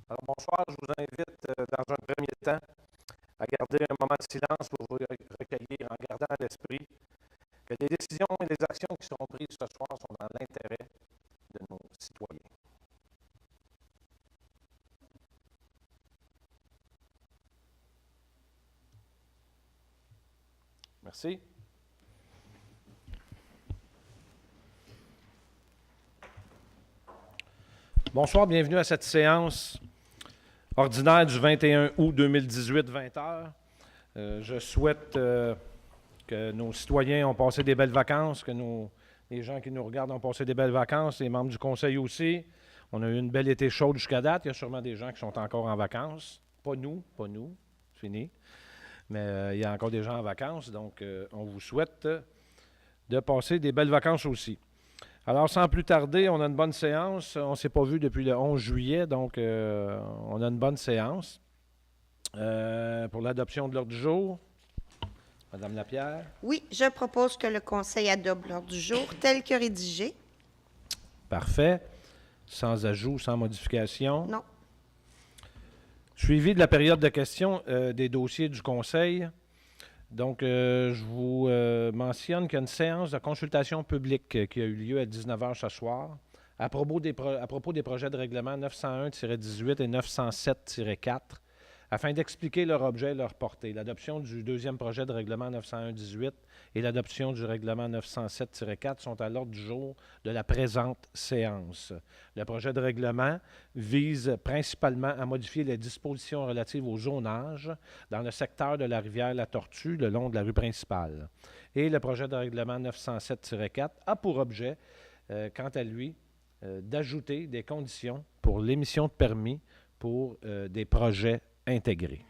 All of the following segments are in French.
Alors, bonsoir, je vous invite dans un premier temps à garder un moment de silence pour vous recueillir en gardant à l'esprit que les décisions et les actions qui seront prises ce soir sont dans l'intérêt de nos citoyens. Merci. Bonsoir, bienvenue à cette séance ordinaire du 21 août 2018, 20h. Je souhaite que nos citoyens ont passé des belles vacances, que les gens qui nous regardent ont passé des belles vacances, les membres du conseil aussi. On a eu une belle été chaude jusqu'à date. Il y a sûrement des gens qui sont encore en vacances. Pas nous, c'est fini. Mais il y a encore des gens en vacances, donc on vous souhaite de passer des belles vacances aussi. Alors, sans plus tarder, on a une bonne séance. On ne s'est pas vu depuis le 11 juillet, donc on a une bonne séance. Pour l'adoption de l'ordre du jour, Madame Lapierre. Oui, je propose que le Conseil adopte l'ordre du jour tel que rédigé. Parfait. Sans ajout, sans modification. Non. Suivi de la période de questions des dossiers du Conseil. Donc, je vous mentionne qu'il y a une séance de consultation publique qui a eu lieu à 19h ce soir à propos des projets de règlement 901-18 et 907-4 afin d'expliquer leur objet et leur portée. L'adoption du deuxième projet de règlement 901-18 et l'adoption du règlement 907-4 sont à l'ordre du jour de la présente séance. Le projet de règlement vise principalement à modifier les dispositions relatives au zonage dans le secteur de la rivière La Tortue, le long de la rue principale. Et le projet de règlement 907-4 a pour objet, quant à lui, d'ajouter des conditions pour l'émission de permis pour des projets intégrés.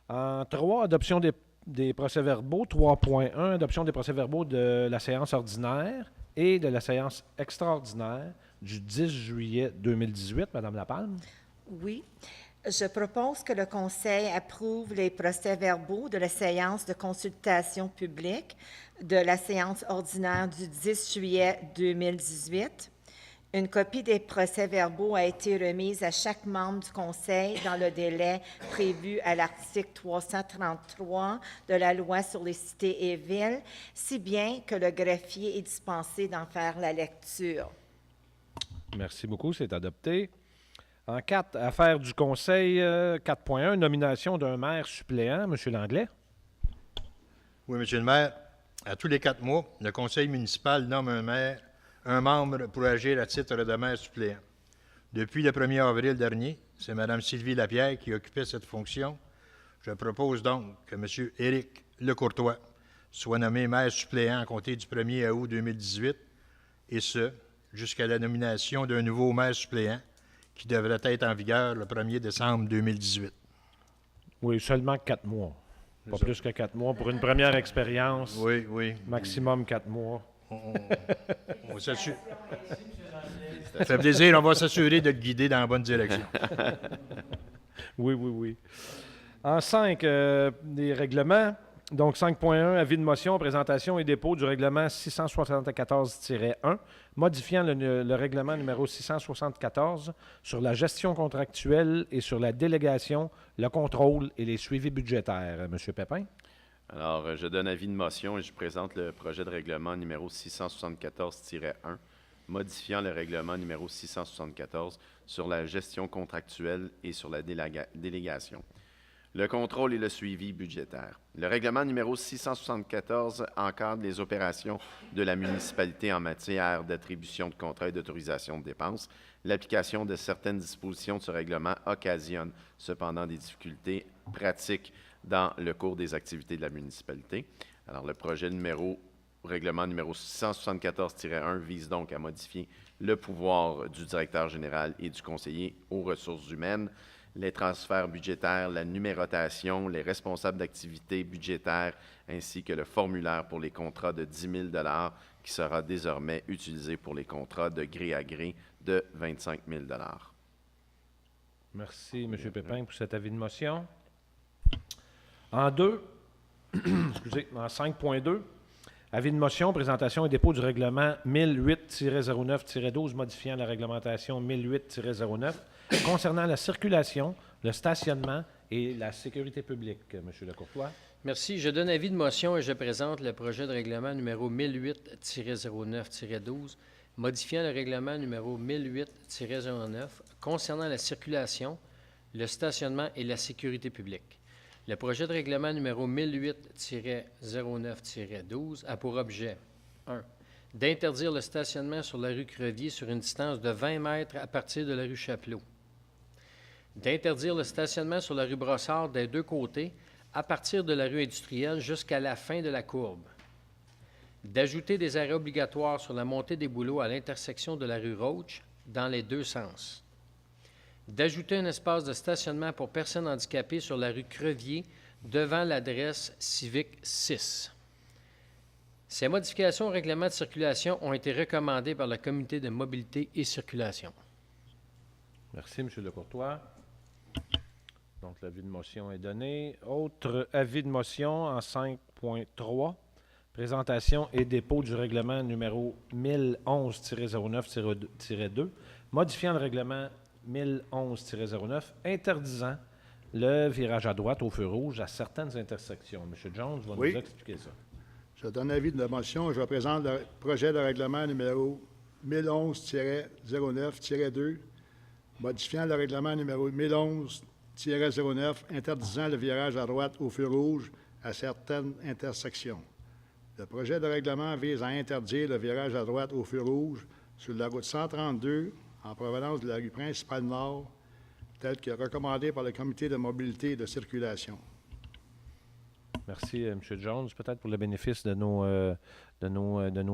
En 3, adoption des procès-verbaux. 3.1, adoption des procès-verbaux de la séance ordinaire et de la séance extraordinaire du 10 juillet 2018. Madame Lapalme. Oui. Je propose que le Conseil approuve les procès-verbaux de la séance de consultation publique de la séance ordinaire du 10 juillet 2018. Une copie des procès-verbaux a été remise à chaque membre du Conseil dans le délai prévu à l'article 333 de la Loi sur les cités et villes, si bien que le greffier est dispensé d'en faire la lecture. Merci beaucoup, c'est adopté. En 4, affaires du Conseil, 4.1, nomination d'un maire suppléant. M. Langlais. Oui, M. le maire. À tous les 4 mois, le Conseil municipal nomme un membre pour agir à titre de maire suppléant. Depuis le 1er avril dernier, c'est Mme Sylvie Lapierre qui occupait cette fonction. Je propose donc que M. Éric Lecourtois soit nommé maire suppléant à compter du 1er août 2018, et ce, jusqu'à la nomination d'un nouveau maire suppléant qui devrait être en vigueur le 1er décembre 2018. Oui, seulement 4 mois. Pas plus que 4 mois. Pour une première expérience, oui. Maximum 4 mois. On s'assure. Ça fait plaisir, on va s'assurer de te guider dans la bonne direction. Oui. En 5, des règlements. Donc, 5.1, avis de motion, présentation et dépôt du règlement 674-1, modifiant le règlement numéro 674 sur la gestion contractuelle et sur la délégation, le contrôle et les suivis budgétaires. Monsieur Pépin. Alors, je donne avis de motion et je présente le projet de règlement numéro 674-1, modifiant le règlement numéro 674 sur la gestion contractuelle et sur la délégation, le contrôle et le suivi budgétaire. Le règlement numéro 674 encadre les opérations de la municipalité en matière d'attribution de contrats et d'autorisation de dépenses. L'application de certaines dispositions de ce règlement occasionne cependant des difficultés pratiques dans le cours des activités de la municipalité. Alors, le règlement numéro 674-1 vise donc à modifier le pouvoir du directeur général et du conseiller aux ressources humaines, les transferts budgétaires, la numérotation, les responsables d'activités budgétaires, ainsi que le formulaire pour les contrats de 10 000 $ qui sera désormais utilisé pour les contrats de gré à gré de 25 000 $. Merci, M. Pépin, pour cet avis de motion. En 2, en 5.2, avis de motion, présentation et dépôt du règlement 1008-09-12 modifiant la réglementation 1008-09 concernant la circulation, le stationnement et la sécurité publique. Monsieur Lecourtois. Merci. Je donne avis de motion et je présente le projet de règlement numéro 1008-09-12, modifiant le règlement numéro 1008-09 concernant la circulation, le stationnement et la sécurité publique. Le projet de règlement numéro 1008-09-12 a pour objet 1. D'interdire le stationnement sur la rue Crevier sur une distance de 20 mètres à partir de la rue Chapelot. D'interdire le stationnement sur la rue Brossard des deux côtés à partir de la rue industrielle jusqu'à la fin de la courbe. D'ajouter des arrêts obligatoires sur la montée des bouleaux à l'intersection de la rue Roach dans les deux sens. D'ajouter un espace de stationnement pour personnes handicapées sur la rue Crevier devant l'adresse Civique 6. Ces modifications au règlement de circulation ont été recommandées par le Comité de mobilité et circulation. Merci, M. Lecourtois. Donc, l'avis de motion est donné. Autre avis de motion en 5.3. Présentation et dépôt du règlement numéro 1011-09-2, modifiant le règlement 1011-09, interdisant le virage à droite au feu rouge à certaines intersections. M. Jones va nous expliquer ça. Je donne avis de motion. Je présente le projet de règlement numéro 1011-09-2, modifiant le règlement numéro 1011-09, interdisant le virage à droite au feu rouge à certaines intersections. Le projet de règlement vise à interdire le virage à droite au feu rouge sur la route 132 en provenance de la rue principale nord, tel que recommandé par le Comité de mobilité et de circulation. Merci, M. Jones. Peut-être pour le bénéfice de nos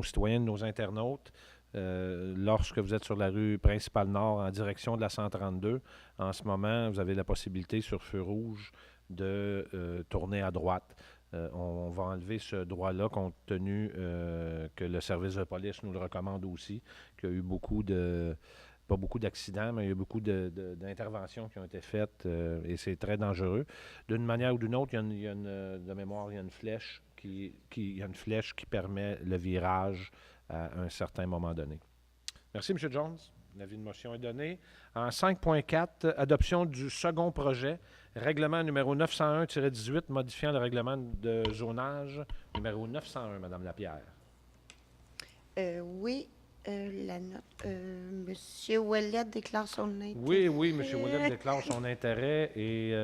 citoyens, de nos internautes, lorsque vous êtes sur la rue principale nord en direction de la 132, en ce moment, vous avez la possibilité sur feu rouge de tourner à droite. On va enlever ce droit-là compte tenu que le service de police nous le recommande aussi, qu'il y a eu pas beaucoup d'accidents, mais il y a eu beaucoup d'interventions qui ont été faites et c'est très dangereux. D'une manière ou d'une autre, de mémoire, il y a une flèche qui permet le virage à un certain moment donné. Merci, M. Jones. L'avis de motion est donné. En 5.4, adoption du second projet, règlement numéro 901-18, modifiant le règlement de zonage numéro 901, Mme Lapierre. Oui, la note. Monsieur Ouellet déclare son intérêt. Oui, M. Ouellet déclare son intérêt et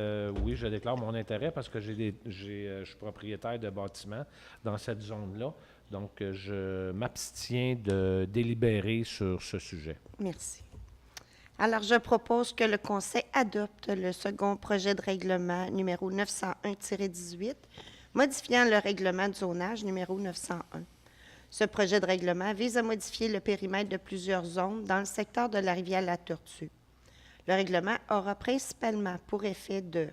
oui, je déclare mon intérêt parce que je suis propriétaire de bâtiments dans cette zone-là. Donc, je m'abstiens de délibérer sur ce sujet. Merci. Alors, je propose que le Conseil adopte le second projet de règlement numéro 901-18, modifiant le règlement de zonage numéro 901. Ce projet de règlement vise à modifier le périmètre de plusieurs zones dans le secteur de la rivière La Tortue. Le règlement aura principalement pour effet de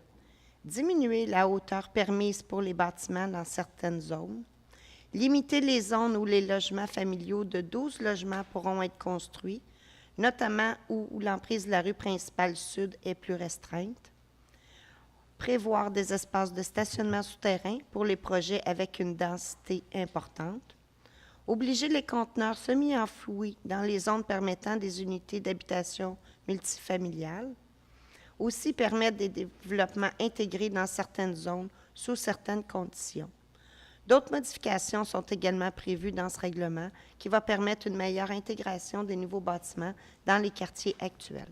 diminuer la hauteur permise pour les bâtiments dans certaines zones, limiter les zones où les logements familiaux de 12 logements pourront être construits, notamment où l'emprise de la rue principale sud est plus restreinte, prévoir des espaces de stationnement souterrain pour les projets avec une densité importante, obliger les conteneurs semi-enfouis dans les zones permettant des unités d'habitation multifamiliales, aussi permettre des développements intégrés dans certaines zones sous certaines conditions. D'autres modifications sont également prévues dans ce règlement qui va permettre une meilleure intégration des nouveaux bâtiments dans les quartiers actuels.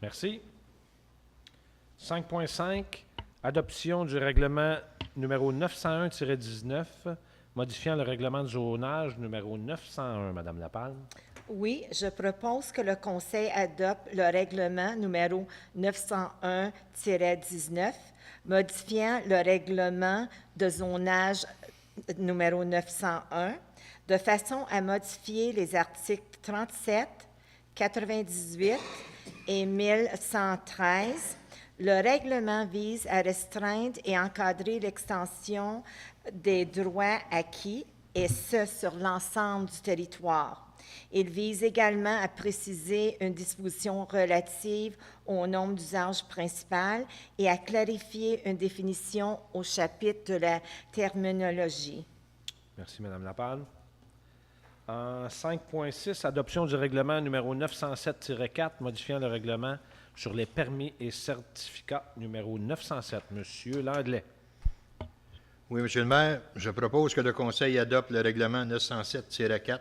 Merci. 5.5, adoption du règlement numéro 901-19, modifiant le règlement de zonage numéro 901, Mme Lapalme. Oui, je propose que le Conseil adopte le règlement numéro 901-19, modifiant le règlement de zonage numéro 901, de façon à modifier les articles 37, 98 et 1113. Le règlement vise à restreindre et encadrer l'extension des droits acquis, et ce, sur l'ensemble du territoire. Il vise également à préciser une disposition relative au nombre d'usages principal et à clarifier une définition au chapitre de la terminologie. Merci, Mme Lapalme. En 5.6, adoption du règlement numéro 907-4, modifiant le règlement sur les permis et certificats numéro 907. Monsieur Langlais. Oui, Monsieur le maire, je propose que le Conseil adopte le règlement 907-4,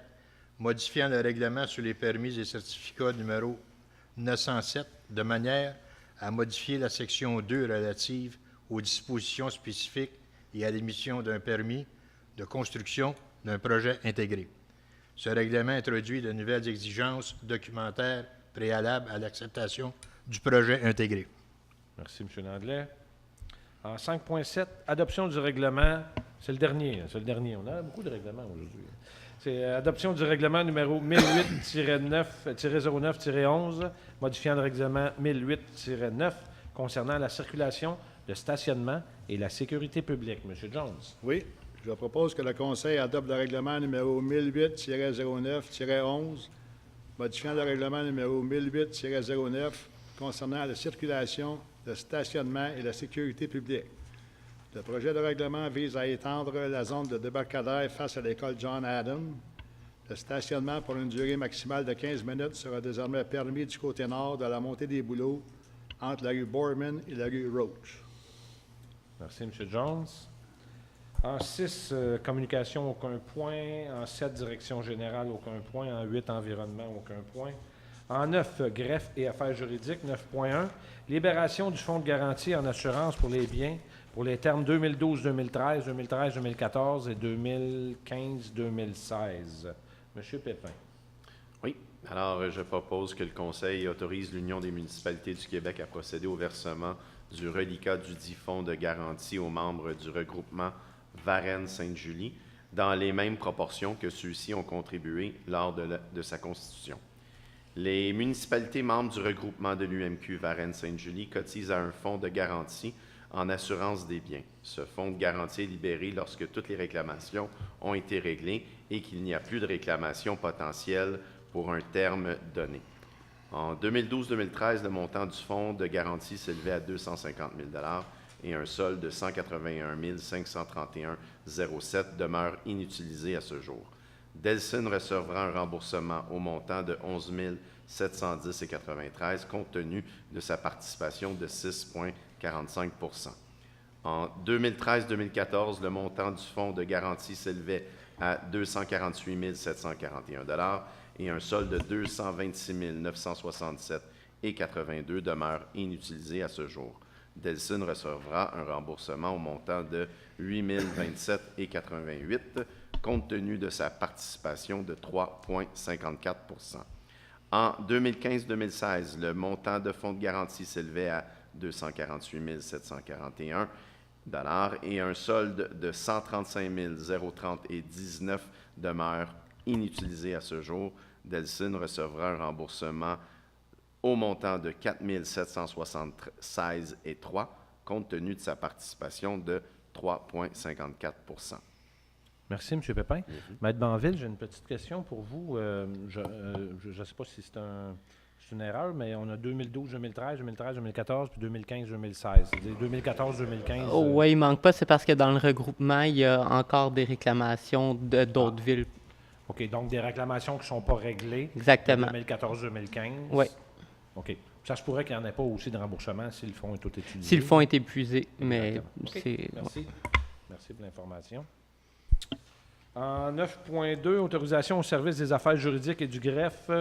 modifiant le règlement sur les permis et certificats numéro 907 de manière à modifier la section 2 relative aux dispositions spécifiques et à l'émission d'un permis de construction d'un projet intégré. Ce règlement introduit de nouvelles exigences documentaires préalables à l'acceptation du projet intégré. Merci, M. Langlais. En 5.7, adoption du règlement, c'est le dernier. On a beaucoup de règlements aujourd'hui. C'est adoption du règlement numéro 1008-09-11, modifiant le règlement 1008-9 concernant la circulation, le stationnement et la sécurité publique. M. Jones. Oui, je propose que le Conseil adopte le règlement numéro 1008-09-11, modifiant le règlement numéro 1008-09 concernant la circulation, le stationnement et la sécurité publique. Le projet de règlement vise à étendre la zone de débarcadère face à l'école John Adam. Le stationnement pour une durée maximale de 15 minutes sera désormais permis du côté nord de la montée des Bouleaux entre la rue Boorman et la rue Roach. Merci, M. Jones. En 6, communication, aucun point. En 7, direction générale, aucun point. En 8, environnement, aucun point. En 9, greffe et affaires juridiques, 9.1. Libération du fonds de garantie en assurance pour les biens pour les termes 2012-2013, 2013-2014 et 2015-2016. Monsieur Pépin. Oui. Alors, je propose que le Conseil autorise l'Union des municipalités du Québec à procéder au versement du reliquat du dit fonds de garantie aux membres du regroupement Varennes-Sainte-Julie dans les mêmes proportions que ceux-ci ont contribué lors de sa constitution. Les municipalités membres du regroupement de l'UMQ Varennes-Sainte-Julie cotisent à un fonds de garantie en assurance des biens. Ce fonds de garantie est libéré lorsque toutes les réclamations ont été réglées et qu'il n'y a plus de réclamations potentielles pour un terme donné. En 2012-2013, le montant du fonds de garantie s'élevait à 250 000 $ et un solde de 181 531,07 demeure inutilisé à ce jour. Delsin recevra un remboursement au montant de 11 710,93 compte tenu de sa participation de 6,45 %. En 2013-2014, le montant du fonds de garantie s'élevait à 248 741 $ et un solde de 226 967,82 demeure inutilisé à ce jour. Delsin recevra un remboursement au montant de 8 027,88 compte tenu de sa participation de 3,54 %. En 2015-2016, le montant de fonds de garantie s'élevait à 248 741 $ et un solde de 135 030,19 demeure inutilisé à ce jour. Delsin recevra un remboursement au montant de 4 776,3 compte tenu de sa participation de 3,54 %. Merci, M. Pépin. Maître Banville, j'ai une petite question pour vous. Je ne sais pas si c'est une erreur, mais on a 2012-2013, 2013-2014, puis 2015-2016. 2014-2015. Oui, il ne manque pas. C'est parce que dans le regroupement, il y a encore des réclamations d'autres villes. OK, donc des réclamations qui ne sont pas réglées. Exactement. 2014-2015. Oui. OK. Ça se pourrait qu'il n'y en ait pas aussi de remboursement si le fonds est tout utilisé. Si le fonds est épuisé, mais OK, c'est... merci. Merci pour l'information. En 9.2, autorisation au service des affaires juridiques et du greffe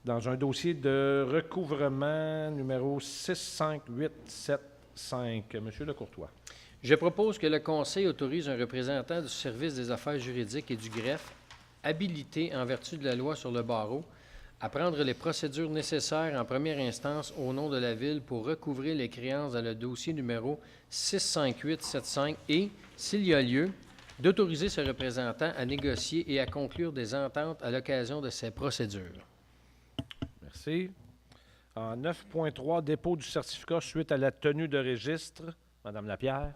dans un dossier de recouvrement numéro 65875. Monsieur Lecourtois. Je propose que le Conseil autorise un représentant du service des affaires juridiques et du greffe, habilité en vertu de la loi sur le barreau, à prendre les procédures nécessaires en première instance au nom de la Ville pour recouvrer les créances dans le dossier numéro 65875 et, s'il y a lieu, d'autoriser ce représentant à négocier et à conclure des ententes à l'occasion de ces procédures. Merci. En 9.3, dépôt du certificat suite à la tenue de registre. Madame Lapierre.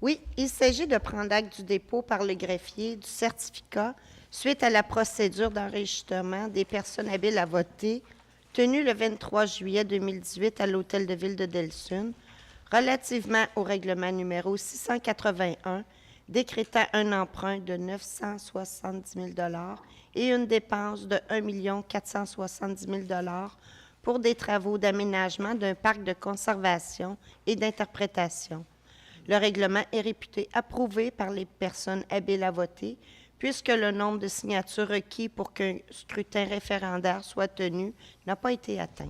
Oui, il s'agit de prendre acte du dépôt par le greffier du certificat suite à la procédure d'enregistrement des personnes habiles à voter tenue le 23 juillet 2018 à l'Hôtel de Ville de Delsun, relativement au règlement numéro 681 décrétant un emprunt de 970 000 et une dépense de 1 470 000 pour des travaux d'aménagement d'un parc de conservation et d'interprétation. Le règlement est réputé approuvé par les personnes habiles à voter, puisque le nombre de signatures requis pour qu'un scrutin référendaire soit tenu n'a pas été atteint.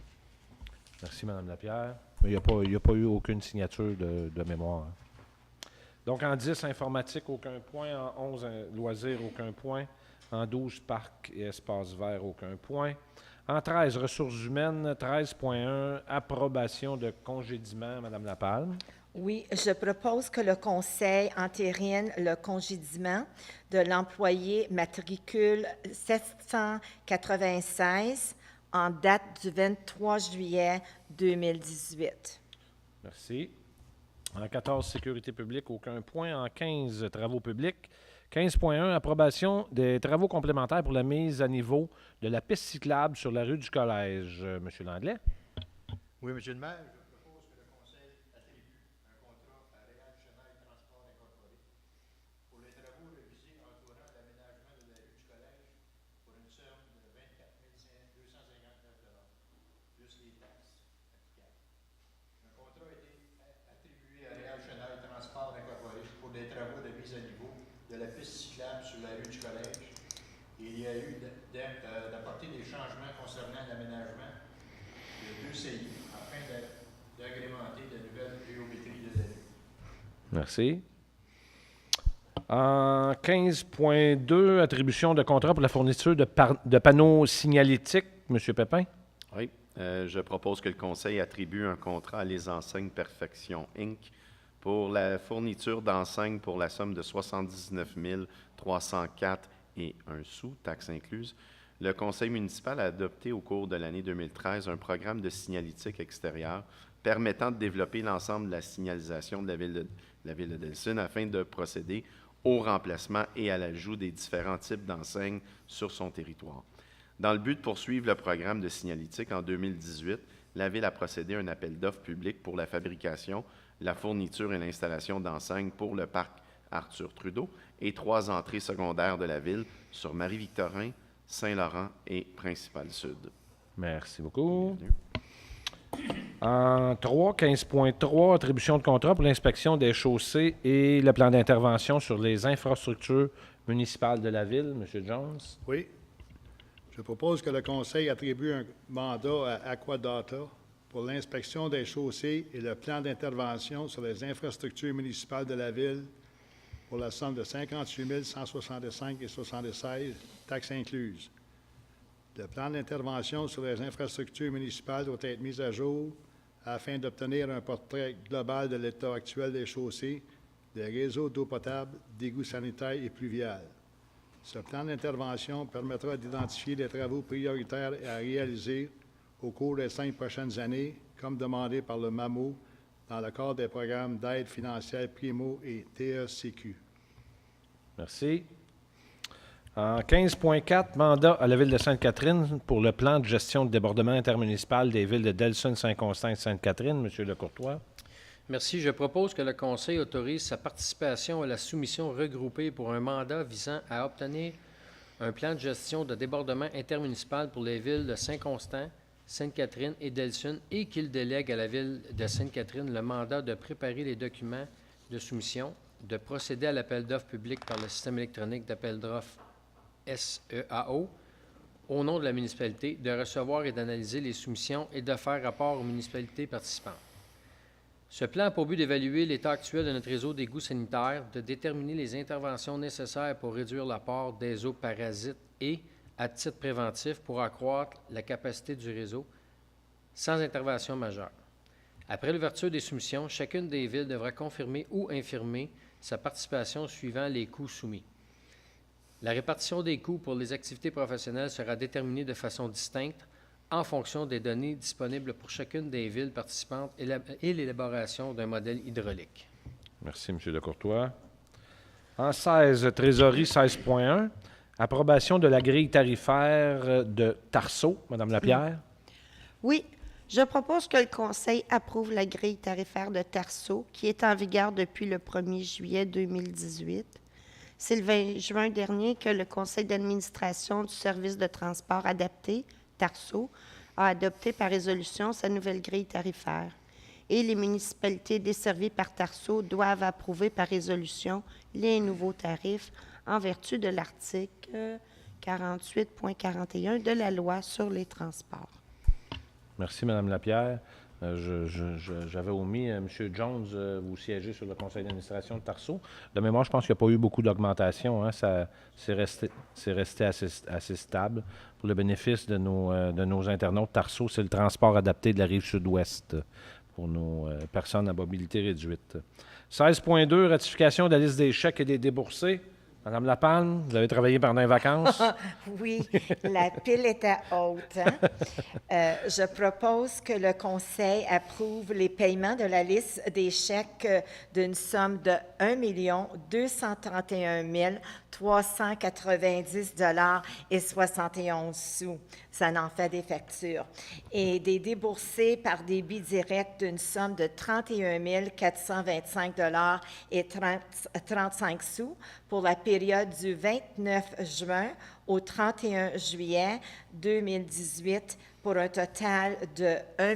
Merci, Mme Lapierre. Mais il n'y a pas eu aucune signature de mémoire. Donc, en 10, informatique, aucun point. En 11, loisirs, aucun point. En 12, parcs et espaces verts, aucun point. En 13, ressources humaines, 13.1, approbation de congédiement. Mme Lapalme. Oui, je propose que le Conseil entérine le congédiement de l'employé matricule 796 en date du 23 juillet 2018. Merci. En 14, sécurité publique, aucun point. En 15, travaux publics. 15.1, approbation des travaux complémentaires pour la mise à niveau de la piste cyclable sur la rue du Collège. Monsieur Langlais. Oui, Monsieur le maire, je propose que le Conseil attribue un contrat à Réal Chenaille Transport Incorporé pour les travaux révisés entourant l'aménagement de la rue du Collège pour une somme de 24 259 plus les taxes applicables. Un contrat a été attribué à Réal Chenaille Transport Incorporé pour des travaux de mise à niveau de la piste cyclable sur la rue du Collège. Et il y a eu d'apporter des changements concernant l'aménagement de 2 CI afin d'agrémenter de nouvelles géométries de la rue. Merci. En 15.2, attribution de contrat pour la fourniture de panneaux signalétiques. Monsieur Pépin. Oui. Je propose que le Conseil attribue un contrat à Les Enseignes Perfection Inc. pour la fourniture d'enseignes pour la somme de 79 304 et 1 sou, taxes incluses. Le Conseil municipal a adopté au cours de l'année 2013 un programme de signalétique extérieure permettant de développer l'ensemble de la signalisation de la ville de Delsun afin de procéder au remplacement et à l'ajout des différents types d'enseignes sur son territoire. Dans le but de poursuivre le programme de signalétique, en 2018, la Ville a procédé à un appel d'offres public pour la fabrication, la fourniture et l'installation d'enseignes pour le parc Arthur Trudeau et 3 entrées secondaires de la Ville sur Marie-Victorin, Saint-Laurent et Principal Sud. Merci beaucoup. Bienvenue. En 3, 15.3, attribution de contrat pour l'inspection des chaussées et le plan d'intervention sur les infrastructures municipales de la Ville. Monsieur Jones. Oui. Je propose que le Conseil attribue un mandat à Aquadata pour l'inspection des chaussées et le plan d'intervention sur les infrastructures municipales de la Ville pour la somme de 58 165 et 76, taxes incluses. Le plan d'intervention sur les infrastructures municipales doit être mis à jour afin d'obtenir un portrait global de l'état actuel des chaussées, des réseaux d'eau potable, d'égouts sanitaires et pluviales. Ce plan d'intervention permettra d'identifier les travaux prioritaires à réaliser au cours des 5 prochaines années, comme demandé par le MAMO dans le cadre des programmes d'aide financière Primo et TECQ. Merci. En 15.4, mandat à la Ville de Sainte-Catherine pour le plan de gestion de débordement intermunicipal des villes de Delsun, Saint-Constant et Sainte-Catherine. Monsieur Lecourtois. Merci. Je propose que le Conseil autorise sa participation à la soumission regroupée pour un mandat visant à obtenir un plan de gestion de débordement intermunicipal pour les villes de Saint-Constant, Sainte-Catherine et Delsun et qu'il délègue à la Ville de Sainte-Catherine le mandat de préparer les documents de soumission, de procéder à l'appel d'offres public par le système électronique d'appel d'offres SEAO au nom de la municipalité, de recevoir et d'analyser les soumissions et de faire rapport aux municipalités participantes. Ce plan a pour but d'évaluer l'état actuel de notre réseau d'égouts sanitaires, de déterminer les interventions nécessaires pour réduire l'apport des eaux parasites et, à titre préventif, pour accroître la capacité du réseau sans intervention majeure. Après l'ouverture des soumissions, chacune des villes devra confirmer ou infirmer sa participation suivant les coûts soumis. La répartition des coûts pour les activités professionnelles sera déterminée de façon distincte en fonction des données disponibles pour chacune des villes participantes et l'élaboration d'un modèle hydraulique. Merci, M. Lecourtois. En 16, trésorerie 16.1, approbation de la grille tarifaire de Tarceau. Mme Lapierre. Oui, Je propose que le Conseil approuve la grille tarifaire de Tarso, qui est en vigueur depuis le 1er juillet 2018. C'est le 20 juin dernier que le Conseil d'administration du service de transport adapté, Tarso, a adopté par résolution sa nouvelle grille tarifaire. Et les municipalités desservies par Tarso doivent approuver par résolution les nouveaux tarifs en vertu de l'article 48.41 de la loi sur les transports. Merci, Mme Lapierre. J'avais omis, M. Jones, vous siégez sur le conseil d'administration de Tarso. De mémoire, je pense qu'il n'y a pas eu beaucoup d'augmentation. Hein. C'est resté assez stable. Pour le bénéfice de nos internautes, Tarso, c'est le transport adapté de la rive sud-ouest pour nos personnes à mobilité réduite. 16.2, ratification de la liste des chèques et des déboursés. Madame Lapalme, vous avez travaillé pendant les vacances. Oui, la pile était haute. Hein? Je propose que le Conseil approuve les paiements de la liste des chèques d'une somme de 1 231 390 et 71 sous. Ça en fait des factures. Et des déboursés par débit direct d'une somme de 31 425 et 35 sous pour la période du 29 juin au 31 juillet 2018 pour un total de 1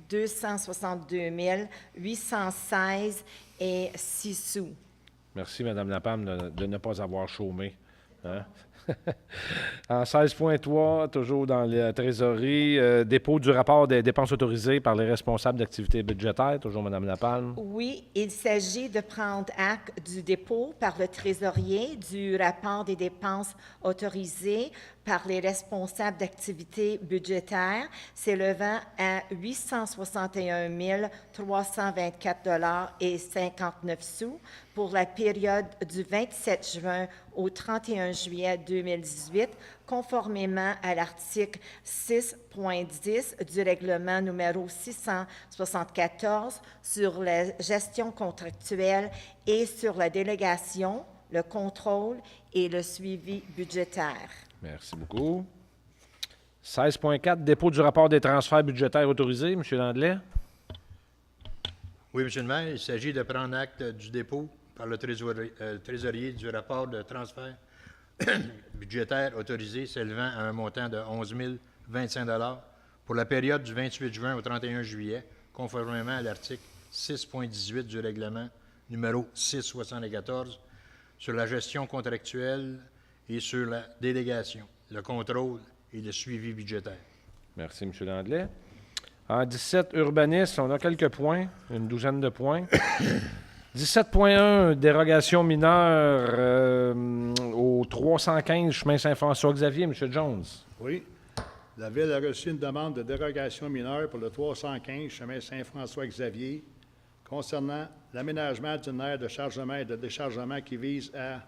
262 816 et 6 sous. Merci, Mme Lapalme, de ne pas avoir chômé. Hein? En 16.3, toujours dans la trésorerie, dépôt du rapport des dépenses autorisées par les responsables d'activités budgétaires, toujours Mme Lapalme. Oui, il s'agit de prendre acte du dépôt par le trésorier du rapport des dépenses autorisées par les responsables d'activités budgétaires s'élevant à 861 324 et 59 sous pour la période du 27 juin au 31 juillet 2018, conformément à l'article 6.10 du règlement numéro 674 sur la gestion contractuelle et sur la délégation, le contrôle et le suivi budgétaire. Merci beaucoup. 16.4, dépôt du rapport des transferts budgétaires autorisés. M. Landelet. Oui, M. le maire, il s'agit de prendre acte du dépôt par le trésorier du rapport de transfert budgétaire autorisé s'élevant à un montant de 11 025 pour la période du 28 juin au 31 juillet, conformément à l'article 6.18 du règlement numéro 674 sur la gestion contractuelle et sur la délégation, le contrôle et le suivi budgétaire. Merci, M. Landelet. En 17, urbanisme, on a quelques points, une douzaine de points. 17.1, dérogation mineure au 315 chemin Saint-François-Xavier. M. Jones. Oui. La Ville a reçu une demande de dérogation mineure pour le 315 chemin Saint-François-Xavier concernant l'aménagement d'une aire de chargement et de déchargement qui vise à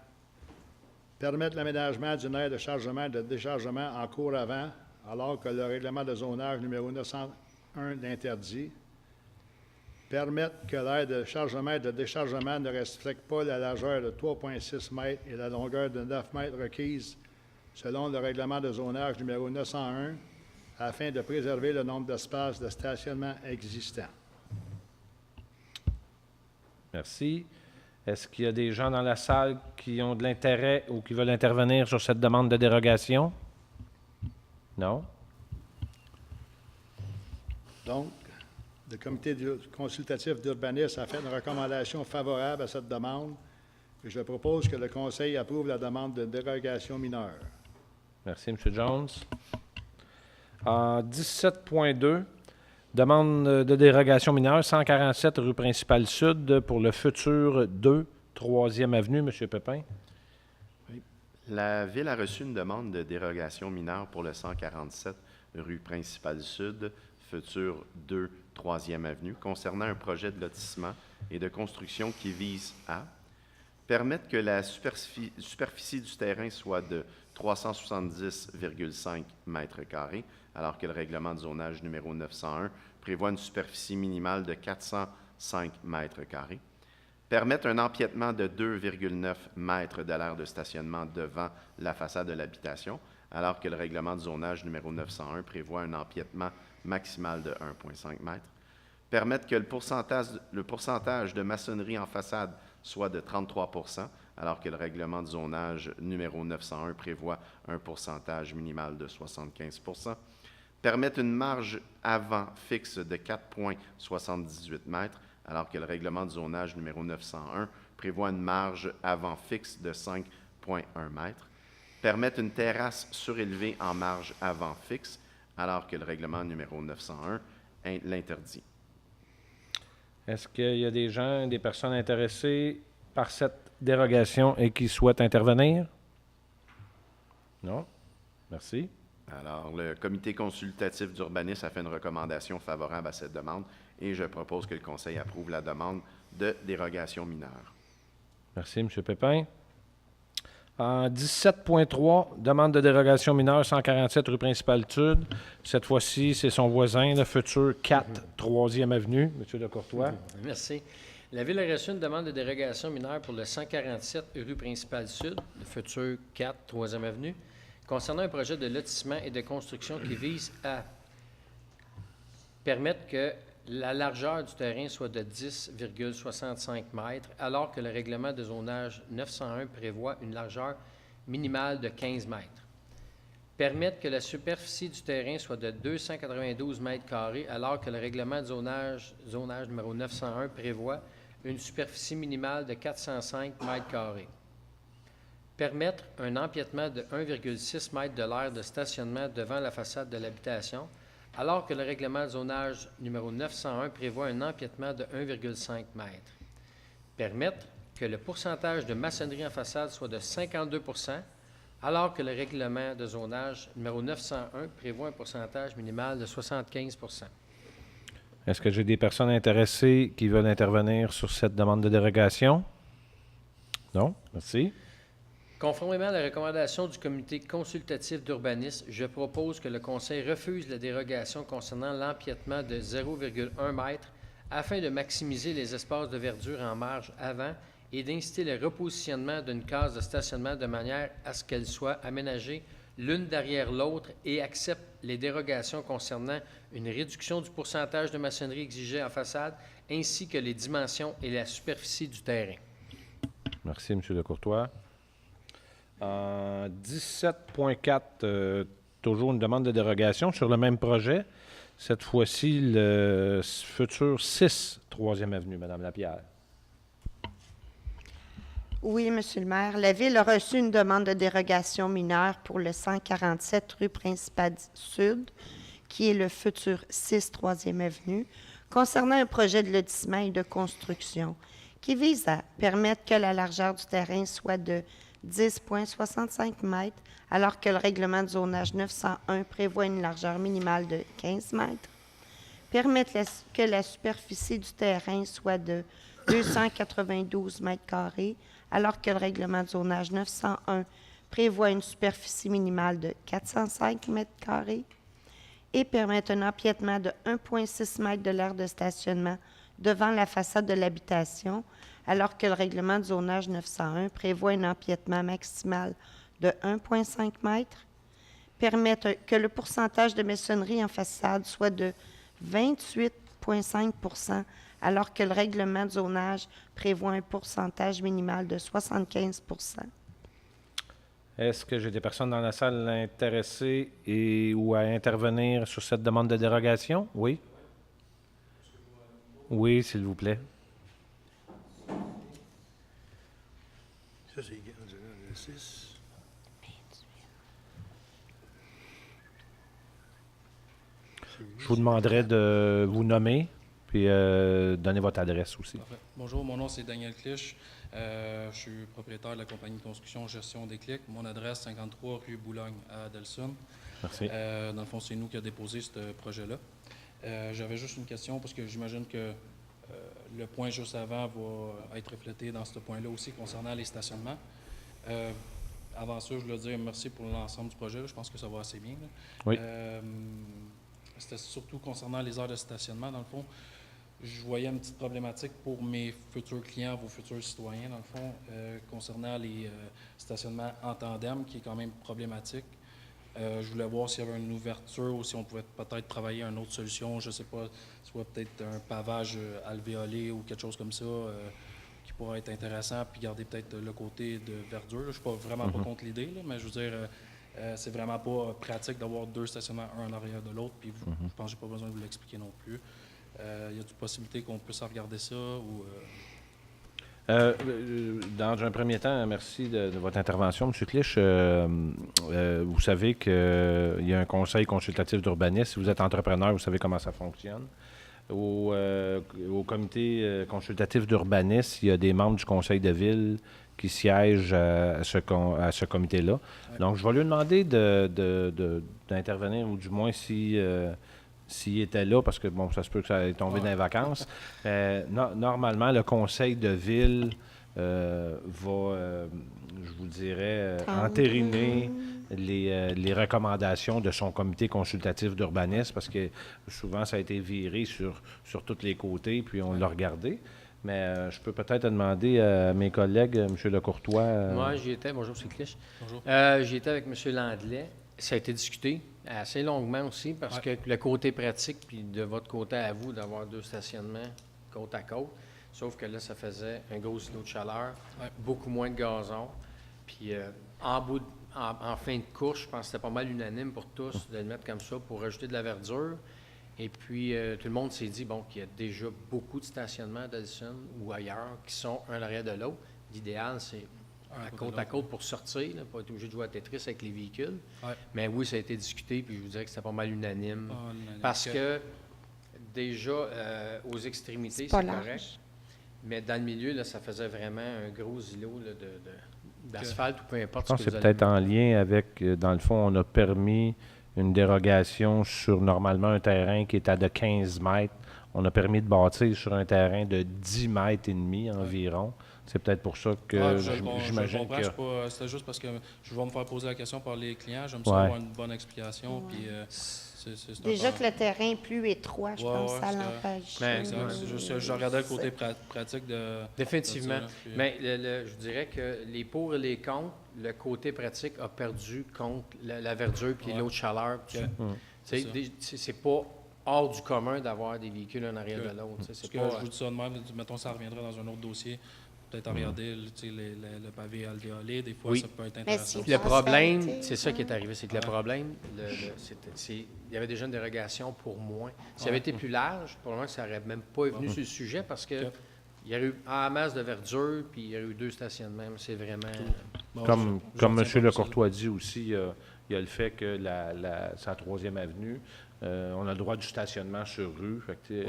permettre l'aménagement d'une aire de chargement et de déchargement en cours avant, alors que le règlement de zonage numéro 901 l'interdit. Permettre que l'aire de chargement et de déchargement ne respecte pas la largeur de 3,6 mètres et la longueur de 9 mètres requise selon le règlement de zonage numéro 901 afin de préserver le nombre d'espaces de stationnement existants. Merci. Est-ce qu'il y a des gens dans la salle qui ont de l'intérêt ou qui veulent intervenir sur cette demande de dérogation? Non? Donc, le comité consultatif d'urbanisme a fait une recommandation favorable à cette demande et je propose que le Conseil approuve la demande de dérogation mineure. Merci, M. Jones. En 17.2, demande de dérogation mineure, 147 rue Principale Sud pour le futur 2, 3e Avenue. M. Pépin. La Ville a reçu une demande de dérogation mineure pour le 147 rue Principale Sud, futur 2, 3e Avenue, concernant un projet de lotissement et de construction qui vise à permettre que la superficie du terrain soit de 370,5 mètres carrés, alors que le règlement de zonage numéro 901 prévoit une superficie minimale de 405 mètres carrés. Permettre un empiètement de 2,9 mètres de l'aire de stationnement devant la façade de l'habitation, alors que le règlement de zonage numéro 901 prévoit un empiètement maximale de 1,5 m. Permettre que le pourcentage de maçonnerie en façade soit de 33 %, alors que le règlement de zonage numéro 901 prévoit un pourcentage minimal de 75 %. Permettre une marge avant fixe de 4,78 m, alors que le règlement de zonage numéro 901 prévoit une marge avant fixe de 5,1 m. Permettre une terrasse surélevée en marge avant fixe, alors que le règlement numéro 901 l'interdit. Est-ce qu'il y a des gens, des personnes intéressées par cette dérogation et qui souhaitent intervenir? Non? Merci. Alors, le comité consultatif d'urbanisme a fait une recommandation favorable à cette demande et je propose que le Conseil approuve la demande de dérogation mineure. Merci, M. Pépin. En 17.3, demande de dérogation mineure, 147 rue Principale-Tude. Cette fois-ci, c'est son voisin, le futur 4, 3e avenue, M. de Courtois. Merci. La Ville a reçu une demande de dérogation mineure pour le 147 rue Principale-Sud, le futur 4, 3e avenue, concernant un projet de lotissement et de construction qui vise à permettre que la largeur du terrain soit de 10,65 mètres, alors que le règlement de zonage 901 prévoit une largeur minimale de 15 mètres. Permettre que la superficie du terrain soit de 292 mètres carrés, alors que le règlement de zonage numéro 901 prévoit une superficie minimale de 405 mètres carrés. Permettre un empiètement de 1,6 m de l'aire de stationnement devant la façade de l'habitation, alors que le règlement de zonage numéro 901 prévoit un empiètement de 1,5 m. Permettre que le pourcentage de maçonnerie en façade soit de 52 %, alors que le règlement de zonage numéro 901 prévoit un pourcentage minimal de 75 %. Est-ce que j'ai des personnes intéressées qui veulent intervenir sur cette demande de dérogation? Non? Merci. Conformément à la recommandation du comité consultatif d'urbanisme, je propose que le Conseil refuse la dérogation concernant l'empiètement de 0,1 m afin de maximiser les espaces de verdure en marge avant et d'inciter le repositionnement d'une case de stationnement de manière à ce qu'elle soit aménagée l'une derrière l'autre et accepte les dérogations concernant une réduction du pourcentage de maçonnerie exigée en façade ainsi que les dimensions et la superficie du terrain. Merci, M. de Courtois. En 17.4, toujours une demande de dérogation sur le même projet. Cette fois-ci, le futur 6, 3e avenue, Mme Lapierre. Oui, Monsieur le maire. La Ville a reçu une demande de dérogation mineure pour le 147 rue Principale-Sud, qui est le futur 6, 3e avenue, concernant un projet de lotissement et de construction qui vise à permettre que la largeur du terrain soit de 10,65 m, alors que le règlement de zonage 901 prévoit une largeur minimale de 15 m. Permettre que la superficie du terrain soit de 292 mètres carrés, alors que le règlement de zonage 901 prévoit une superficie minimale de 405 mètres carrés. Et permettre un empiètement de 1,6 m de l'aire de stationnement devant la façade de l'habitation, alors que le règlement de zonage 901 prévoit un empiètement maximal de 1,5 m. Permettre que le pourcentage de maçonnerie en façade soit de 28,5 %, alors que le règlement de zonage prévoit un pourcentage minimal de 75 %. Est-ce que j'ai des personnes dans la salle intéressées ou à intervenir sur cette demande de dérogation? Oui? Oui, s'il vous plaît. Ça, c'est le 6. Je vous demanderai de vous nommer puis donner votre adresse aussi. Parfait. Bonjour, mon nom c'est Daniel Clich. Je suis propriétaire de la compagnie de construction Gestion des Clics. Mon adresse, 53 rue Boulogne à Delson. Merci. Dans le fond, c'est nous qui avons déposé ce projet-là. J'avais juste une question parce que j'imagine que le point juste avant va être reflété dans ce point-là aussi concernant les stationnements. Avant ça, je voulais dire merci pour l'ensemble du projet. Là. Je pense que ça va assez bien. Là. Oui. C'était surtout concernant les heures de stationnement. Dans le fond, je voyais une petite problématique pour mes futurs clients, vos futurs citoyens, dans le fond, concernant les stationnements en tandem, qui est quand même problématique. Je voulais voir s'il y avait une ouverture ou si on pouvait peut-être travailler une autre solution, je ne sais pas, soit peut-être un pavage alvéolé ou quelque chose comme ça qui pourrait être intéressant, puis garder peut-être le côté de verdure. Là. Je ne suis vraiment pas contre l'idée, là, mais je veux dire, c'est vraiment pas pratique d'avoir 2 stationnements, un en arrière de l'autre, puis je pense que je n'ai pas besoin de vous l'expliquer non plus. Y a-t-il possibilité qu'on puisse regarder ça ou... Dans un premier temps, merci de votre intervention, M. Clich. Vous savez qu'il y a un conseil consultatif d'urbanisme. Si vous êtes entrepreneur, vous savez comment ça fonctionne. Au comité consultatif d'urbanisme, il y a des membres du conseil de ville qui siègent à ce comité-là. Ouais. Donc, je vais lui demander d'intervenir, ou du moins s'il était là, parce que, bon, ça se peut que ça ait tombé dans les vacances. Normalement, le conseil de ville va, je vous dirais, entériner les recommandations de son comité consultatif d'urbanisme, parce que souvent, ça a été viré sur tous les côtés, puis on l'a regardé. Mais je peux peut-être demander à mes collègues, M. Lecourtois. Moi, j'y étais. Bonjour, M. Clich. Bonjour. J'y étais avec M. Landelet. Ça a été discuté assez longuement aussi parce que le côté pratique, puis de votre côté à vous, d'avoir 2 stationnements côte à côte, sauf que là, ça faisait un gros îlot de chaleur, beaucoup moins de gazon. Puis en fin de course, je pense que c'était pas mal unanime pour tous de le mettre comme ça pour rajouter de la verdure. Et puis, tout le monde s'est dit qu'il y a déjà beaucoup de stationnements d'Addison ou ailleurs qui sont un à l'arrière de l'autre. L'idéal, c'est côte à côte pour sortir, là, pas être obligé de jouer à Tetris avec les véhicules. Ouais. Mais oui, ça a été discuté, puis je vous dirais que c'était pas mal unanime. Parce que déjà, aux extrémités, c'est correct. Mais dans le milieu, là, ça faisait vraiment un gros îlot là, d'asphalte ou peu importe. Je pense que c'est peut-être en lien avec, dans le fond, on a permis une dérogation sur normalement un terrain qui est à de 15 mètres. On a permis de bâtir sur un terrain de 10 mètres et demi environ. C'est peut-être pour ça que j'imagine que... C'était juste parce que je vais me faire poser la question par les clients. J'aime ça avoir une bonne explication. Puis, déjà que le terrain est plus étroit, je pense que ça l'empêche. Exact. Je regardais le côté pratique de... Définitivement. Mais je dirais que les pour et les contre, le côté pratique a perdu contre la verdure puis l'eau de chaleur. C'est pas hors du commun d'avoir des véhicules un arrière de l'autre. Je vous dis ça de même. Mettons, ça reviendra dans un autre dossier. Peut-être à regarder le pavé alvéolé, des fois, ça peut être intéressant. Le problème, c'est ça qui est arrivé, c'est que le problème, il y avait déjà une dérogation pour moins. S'il avait été plus large, probablement que ça n'aurait même pas venu sur le sujet parce que il y a eu en masse de verdure, puis il y a eu 2 stationnements. C'est vraiment... Comme M. Lecourtois dit aussi, il y a le fait que sa 3e avenue, on a le droit du stationnement sur rue. Fait que,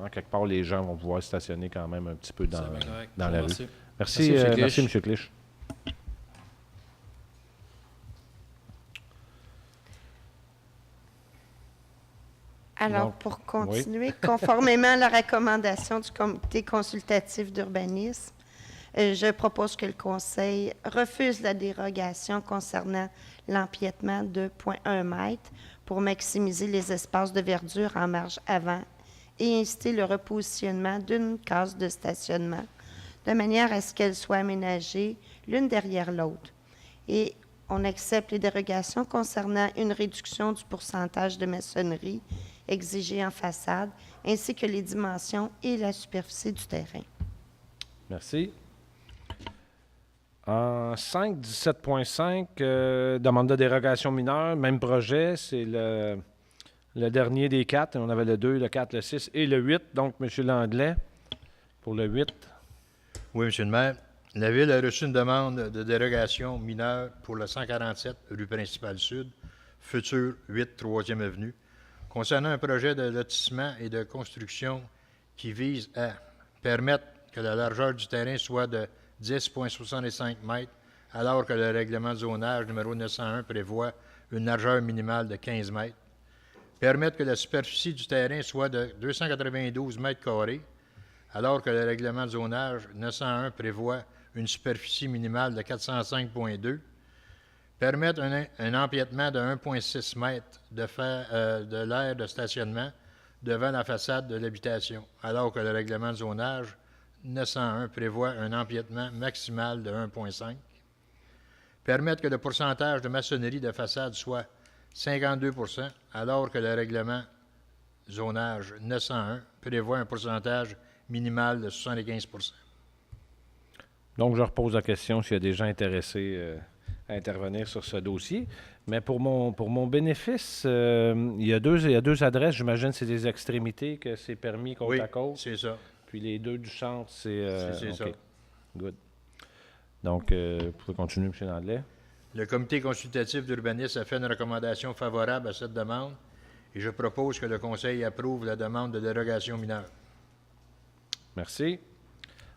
en quelque part, les gens vont pouvoir stationner quand même un petit peu dans la rue. Merci, M. Clich. Alors, pour continuer, conformément à la recommandation du comité consultatif d'urbanisme, je propose que le Conseil refuse la dérogation concernant l'empiètement de 0,1 m pour maximiser les espaces de verdure en marge avant et inciter le repositionnement d'une case de stationnement de manière à ce qu'elles soient aménagées l'une derrière l'autre. Et on accepte les dérogations concernant une réduction du pourcentage de maçonnerie exigé en façade, ainsi que les dimensions et la superficie du terrain. Merci. En 5.17.5, demande de dérogation mineure, même projet, c'est le dernier des 4. On avait le 2, le 4, le 6 et le 8. Donc, M. Landelet, pour le 8. Oui, M. le maire. La Ville a reçu une demande de dérogation mineure pour le 147 rue principale sud, futur 8 3e avenue, concernant un projet de lotissement et de construction qui vise à permettre que la largeur du terrain soit de 10,65 mètres, alors que le règlement de zonage numéro 901 prévoit une largeur minimale de 15 mètres. Permettre que la superficie du terrain soit de 292 mètres carrés, alors que le règlement de zonage 901 prévoit une superficie minimale de 405,2. Permettre un empiètement de 1,6 mètres de l'aire de stationnement devant la façade de l'habitation, alors que le règlement de zonage 901 prévoit un empiètement maximal de 1,5. Permettre que le pourcentage de maçonnerie de façade soit 52 %, alors que le règlement zonage 901 prévoit un pourcentage minimal de 75 %. Donc, je repose la question s'il y a des gens intéressés à intervenir sur ce dossier. Mais pour mon bénéfice, il y a deux adresses. J'imagine que c'est des extrémités, que c'est permis côte Oui, à côte. c'est ça. Puis les deux du centre, c'est... C'est ça. Good. Donc, vous pouvez continuer, M. Landlet. Le comité consultatif d'urbanisme a fait une recommandation favorable à cette demande et je propose que le Conseil approuve la demande de dérogation mineure. Merci.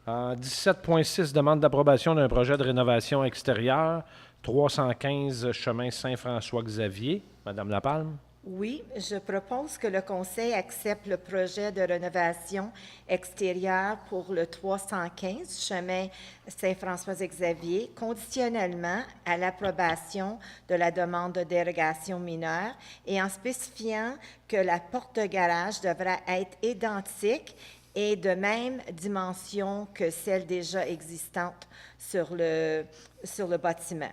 En 17.6, demande d'approbation d'un projet de rénovation extérieure, 315 chemin Saint-François-Xavier. Madame Lapalme. Oui, je propose que le Conseil accepte le projet de rénovation extérieure pour le 315 chemin Saint-François-Xavier, conditionnellement à l'approbation de la demande de dérogation mineure et en spécifiant que la porte de garage devra être identique et de même dimension que celle déjà existante sur le bâtiment.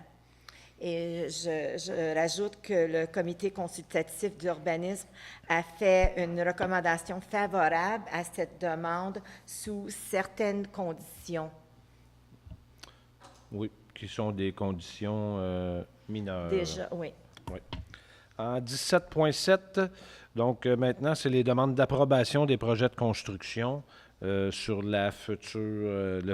Et je rajoute que le comité consultatif d'urbanisme a fait une recommandation favorable à cette demande sous certaines conditions. Oui, qui sont des conditions mineures. Déjà, oui. Oui. En 17.7, donc maintenant, c'est les demandes d'approbation des projets de construction sur le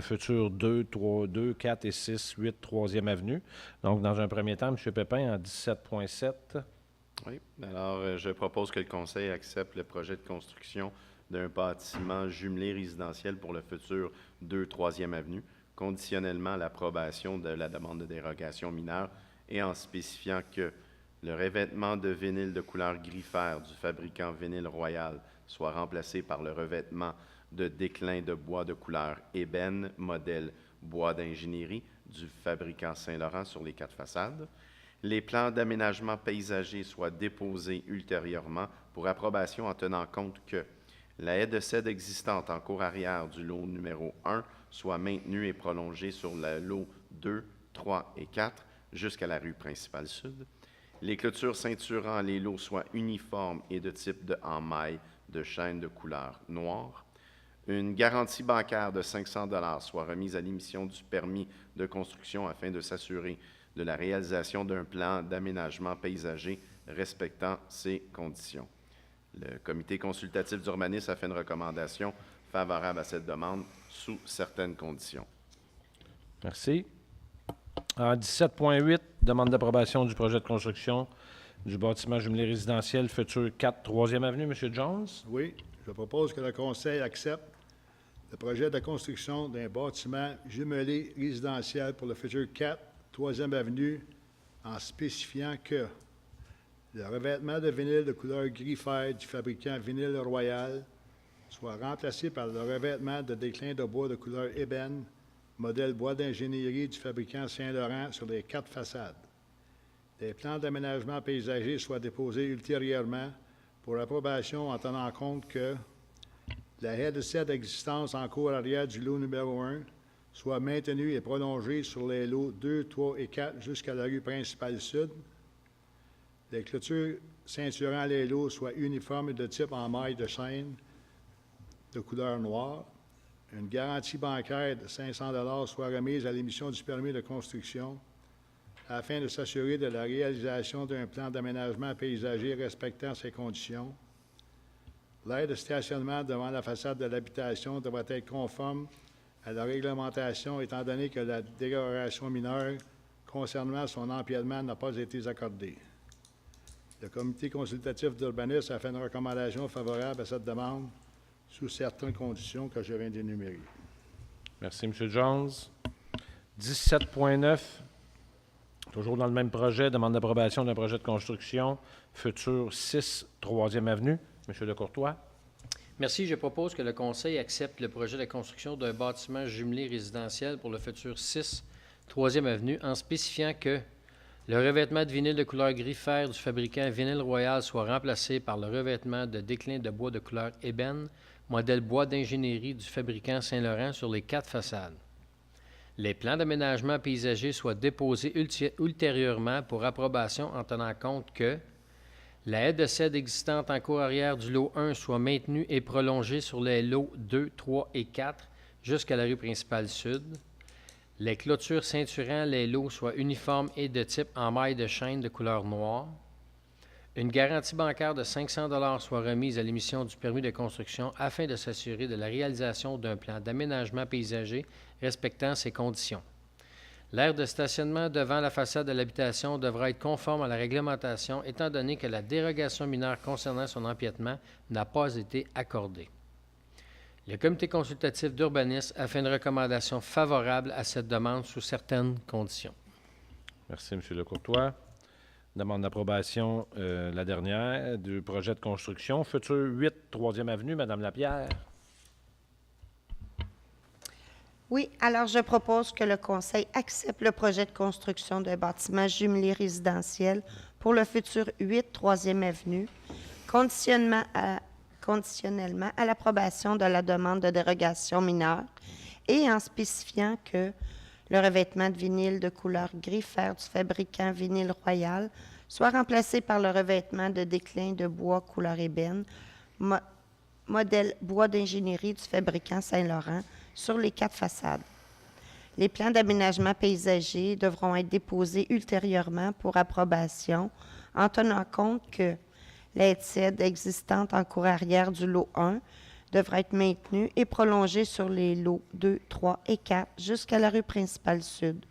futur 2, 3, 2, 4 et 6, 8, 3e avenue. Donc, dans un premier temps, M. Pépin, en 17.7. Oui. Alors, je propose que le Conseil accepte le projet de construction d'un bâtiment jumelé résidentiel pour le futur 2, 3e avenue, conditionnellement à l'approbation de la demande de dérogation mineure et en spécifiant que le revêtement de vinyle de couleur gris-fer du fabricant Vinyle Royal soit remplacé par le revêtement de déclin de bois de couleur ébène, modèle bois d'ingénierie du fabricant Saint-Laurent sur les 4 façades. Les plans d'aménagement paysager soient déposés ultérieurement pour approbation en tenant compte que la haie de cèdre existante en cour arrière du lot numéro 1 soit maintenue et prolongée sur le lot 2, 3 et 4 jusqu'à la rue principale sud. Les clôtures ceinturant les lots soient uniformes et de type de en-maille de chaîne de couleur noire. Une garantie bancaire de 500 $ soit remise à l'émission du permis de construction afin de s'assurer de la réalisation d'un plan d'aménagement paysager respectant ces conditions. Le comité consultatif d'urbanisme a fait une recommandation favorable à cette demande sous certaines conditions. Merci. En 17.8, demande d'approbation du projet de construction du bâtiment jumelé résidentiel futur 4, 3e avenue. M. Jones. Oui, je propose que le Conseil accepte le projet de construction d'un bâtiment jumelé résidentiel pour le futur 4, 3e avenue, en spécifiant que le revêtement de vinyle de couleur gris-fer du fabricant Vinyle Royal soit remplacé par le revêtement de déclin de bois de couleur ébène, modèle bois d'ingénierie du fabricant Saint-Laurent sur les 4 façades. Les plans d'aménagement paysager soient déposés ultérieurement pour approbation en tenant compte que la haie de cèdre existante en cour arrière du lot numéro 1 soit maintenue et prolongée sur les lots 2, 3 et 4 jusqu'à la rue principale sud. Les clôtures ceinturant les lots soient uniformes et de type en maille de chaîne de couleur noire. Une garantie bancaire de 500 $ soit remise à l'émission du permis de construction afin de s'assurer de la réalisation d'un plan d'aménagement paysager respectant ces conditions. L'aire de stationnement devant la façade de l'habitation devra être conforme à la réglementation étant donné que la dérogation mineure concernant son empiètement n'a pas été accordée. Le comité consultatif d'urbanisme a fait une recommandation favorable à cette demande sous certaines conditions que je viens d'énumérer. Merci, M. Jones. 17.9, toujours dans le même projet, demande d'approbation d'un projet de construction, futur 6, 3e avenue. M. Lecourtois. Merci. Je propose que le Conseil accepte le projet de construction d'un bâtiment jumelé résidentiel pour le futur 6, 3e avenue, en spécifiant que le revêtement de vinyle de couleur gris-fer du fabricant Vinyle Royal soit remplacé par le revêtement de déclin de bois de couleur ébène, modèle bois d'ingénierie du fabricant Saint-Laurent sur les 4 façades. Les plans d'aménagement paysager soient déposés ultérieurement pour approbation en tenant compte que La haie de cèdre existante en cour arrière du lot 1 soit maintenue et prolongée sur les lots 2, 3 et 4 jusqu'à la rue principale sud. Les clôtures ceinturant les lots soient uniformes et de type en maille de chaîne de couleur noire. Une garantie bancaire de 500 $ soit remise à l'émission du permis de construction afin de s'assurer de la réalisation d'un plan d'aménagement paysager respectant ces conditions. L'aire de stationnement devant la façade de l'habitation devra être conforme à la réglementation étant donné que la dérogation mineure concernant son empiètement n'a pas été accordée. Le comité consultatif d'urbanisme a fait une recommandation favorable à cette demande sous certaines conditions. Merci, M. Lecourtois. Demande d'approbation, la dernière, du projet de construction. Futur 8, 3e Avenue, Mme Lapierre. Oui, alors je propose que le Conseil accepte le projet de construction d'un bâtiment jumelé résidentiel pour le futur 8, 3e Avenue, conditionnellement à l'approbation de la demande de dérogation mineure et en spécifiant que le revêtement de vinyle de couleur gris-fer du fabricant Vinyle Royal soit remplacé par le revêtement de déclin de bois couleur ébène, modèle bois d'ingénierie du fabricant Saint-Laurent, sur les 4 façades. Les plans d'aménagement paysager devront être déposés ultérieurement pour approbation en tenant compte que l'aide cèdre existante en cour arrière du lot 1 devra être maintenue et prolongée sur les lots 2, 3 et 4 jusqu'à la rue principale sud.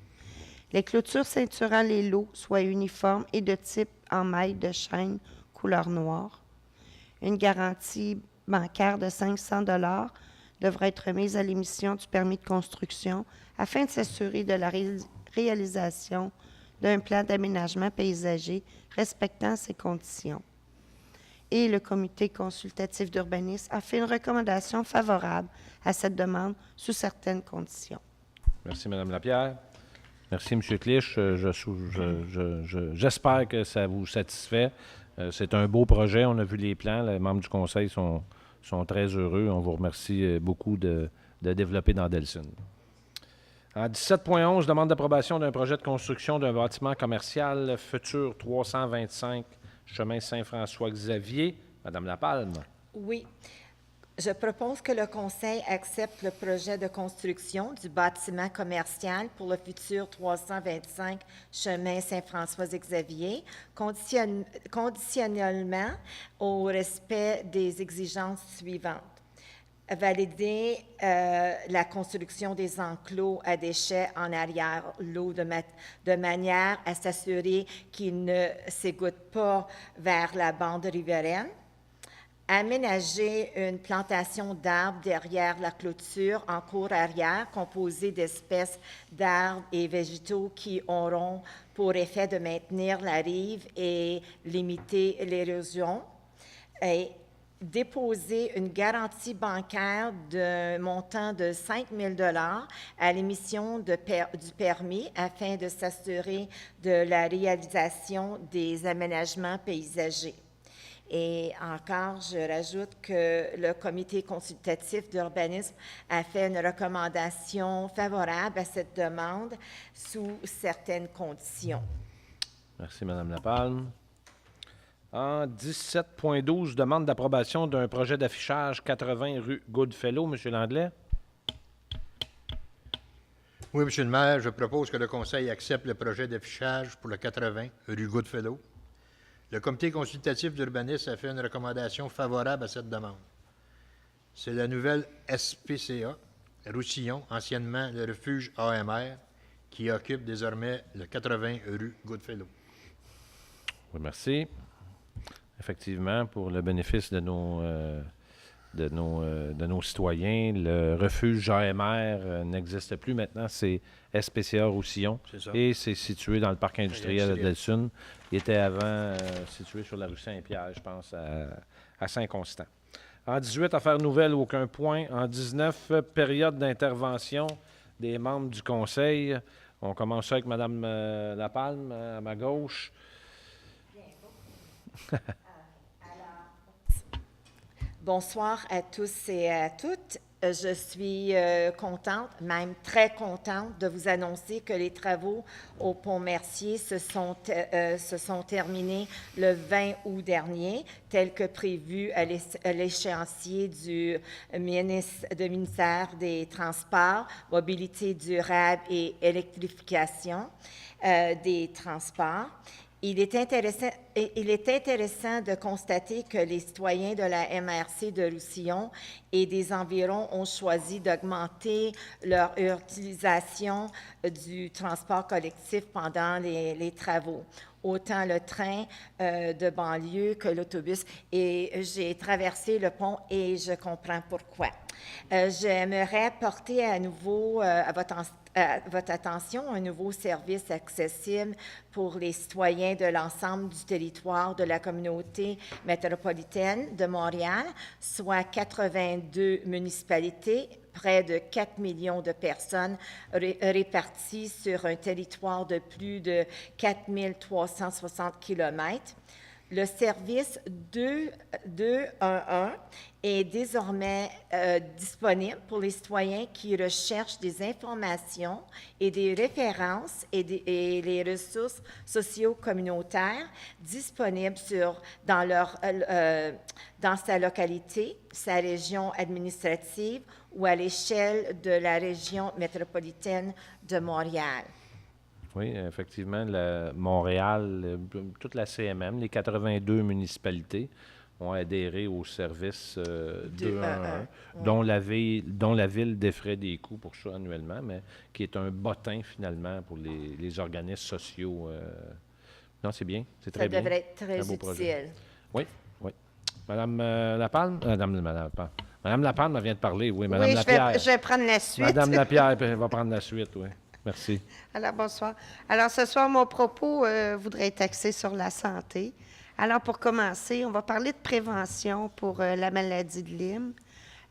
Les clôtures ceinturant les lots soient uniformes et de type en maille de chaîne couleur noire. Une garantie bancaire de 500 $ devra être remise à l'émission du permis de construction afin de s'assurer de la réalisation d'un plan d'aménagement paysager respectant ces conditions. Et le comité consultatif d'urbanisme a fait une recommandation favorable à cette demande sous certaines conditions. Merci, Mme Lapierre. Merci, M. Clich. J'espère que ça vous satisfait. C'est un beau projet. On a vu les plans. Les membres du conseil sont très heureux. On vous remercie beaucoup de développer dans Delson. En 17.11, demande d'approbation d'un projet de construction d'un bâtiment commercial futur 325 chemin Saint-François-Xavier. Madame Lapalme. Oui. Je propose que le Conseil accepte le projet de construction du bâtiment commercial pour le futur 325 chemin Saint-François-Xavier, conditionnellement au respect des exigences suivantes. Valider la construction des enclos à déchets en arrière-l'eau de manière à s'assurer qu'ils ne s'égouttent pas vers la bande riveraine. Aménager une plantation d'arbres derrière la clôture en cour arrière composée d'espèces d'arbres et végétaux qui auront pour effet de maintenir la rive et limiter l'érosion. Et déposer une garantie bancaire d'un montant de 5 000 $ à l'émission du permis afin de s'assurer de la réalisation des aménagements paysagers. Et encore, je rajoute que le comité consultatif d'urbanisme a fait une recommandation favorable à cette demande sous certaines conditions. Merci, Mme Lapalme. En 17.12, demande d'approbation d'un projet d'affichage 80 rue Goodfellow. M. Landlet. Oui, M. le maire, je propose que le Conseil accepte le projet d'affichage pour le 80 rue Goodfellow. Le comité consultatif d'urbanisme a fait une recommandation favorable à cette demande. C'est la nouvelle SPCA, Roussillon, anciennement le refuge AMR, qui occupe désormais le 80 rue Goodfellow. Oui, merci. Effectivement, pour le bénéfice de nos citoyens, le refuge AMR n'existe plus maintenant. C'est SPCA Roussillon. C'est ça. Et c'est situé dans le parc industriel de Delsun. Il était avant situé sur la rue Saint-Pierre, je pense, à Saint-Constant. En 18, affaires nouvelles, aucun point. En 19, période d'intervention des membres du Conseil. On commence avec Mme Lapalme, à ma gauche. Bonsoir à tous et à toutes. Je suis contente, même très contente, de vous annoncer que les travaux au pont Mercier se sont terminés le 20 août dernier, tel que prévu à l'échéancier du ministère des Transports, Mobilité durable et électrification des transports. Il est intéressant de constater que les citoyens de la MRC de Roussillon et des environs ont choisi d'augmenter leur utilisation du transport collectif pendant les travaux, autant le train de banlieue que l'autobus. Et j'ai traversé le pont et je comprends pourquoi. J'aimerais porter à nouveau à votre attention un nouveau service accessible pour les citoyens de l'ensemble du territoire de la communauté métropolitaine de Montréal, soit 82 municipalités, près de 4 millions de personnes réparties sur un territoire de plus de 4 360 kilomètres. Le service 211 est désormais disponible pour les citoyens qui recherchent des informations et des références et les ressources socio-communautaires disponibles dans sa localité, sa région administrative ou à l'échelle de la région métropolitaine de Montréal. Oui, effectivement, Montréal, toute la CMM, les 82 municipalités ont adhéré au service 211, dont la ville défrait des coûts pour ça annuellement, mais qui est un bottin finalement pour les organismes sociaux. Non, c'est bien, c'est très bien. Ça devrait être très utile. Oui, oui. Madame Lapalme? Madame Lapalme vient de parler, oui. Madame Lapierre. Je vais prendre la suite. Madame Lapierre va prendre la suite, oui. Merci. Alors, bonsoir. Alors, ce soir, mon propos voudrait être axé sur la santé. Alors, pour commencer, on va parler de prévention pour la maladie de Lyme.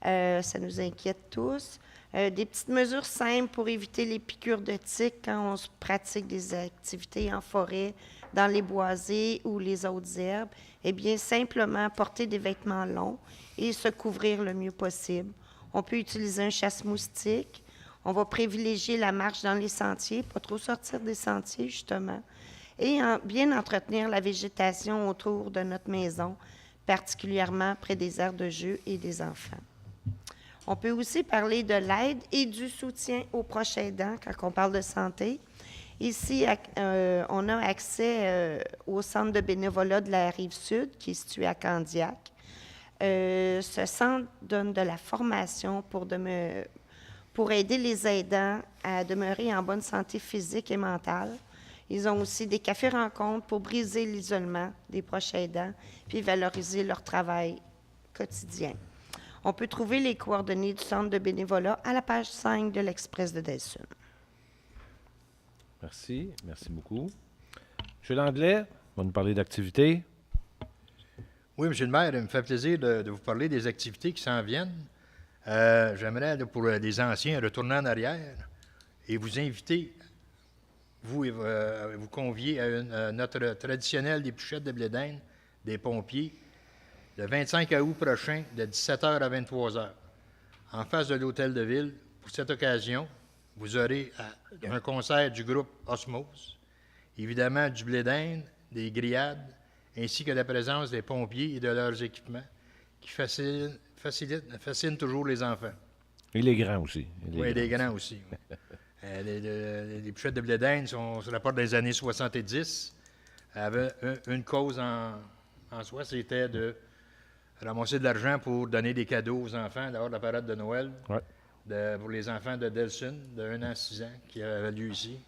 Ça nous inquiète tous. Des petites mesures simples pour éviter les piqûres de tiques quand on se pratique des activités en forêt, dans les boisés ou les autres herbes. Eh bien, simplement porter des vêtements longs et se couvrir le mieux possible. On peut utiliser un chasse-moustique. On va privilégier la marche dans les sentiers, pas trop sortir des sentiers, justement, et bien entretenir la végétation autour de notre maison, particulièrement près des aires de jeu et des enfants. On peut aussi parler de l'aide et du soutien aux proches aidants quand on parle de santé. Ici, on a accès au centre de bénévolat de la Rive-Sud, qui est situé à Candiac. Ce centre donne de la formation pour aider les aidants à demeurer en bonne santé physique et mentale. Ils ont aussi des cafés-rencontres pour briser l'isolement des proches aidants puis valoriser leur travail quotidien. On peut trouver les coordonnées du centre de bénévolat à la page 5 de l'Express de Delsun. Merci. Merci beaucoup. M. Langlais, va nous parler d'activités. Oui, M. le maire, il me fait plaisir de vous parler des activités qui s'en viennent. J'aimerais, pour les anciens, retourner en arrière et vous inviter, vous convier à notre traditionnel dépluchette de blé d'Inde des pompiers le 25 août prochain de 17h à 23h en face de l'Hôtel de Ville. Pour cette occasion, vous aurez un concert du groupe Osmose, évidemment du blé d'Inde, des grillades, ainsi que la présence des pompiers et de leurs équipements qui fascine toujours les enfants. Et les grands aussi. Oui, les grands aussi. Les bûchettes de blé d'Inde se rapportent des années 70. Avaient une cause en soi, c'était de ramasser de l'argent pour donner des cadeaux aux enfants lors de la parade de Noël. Ouais. Pour les enfants de Delsun, de 1 an à 6 ans, qui avaient lieu ici.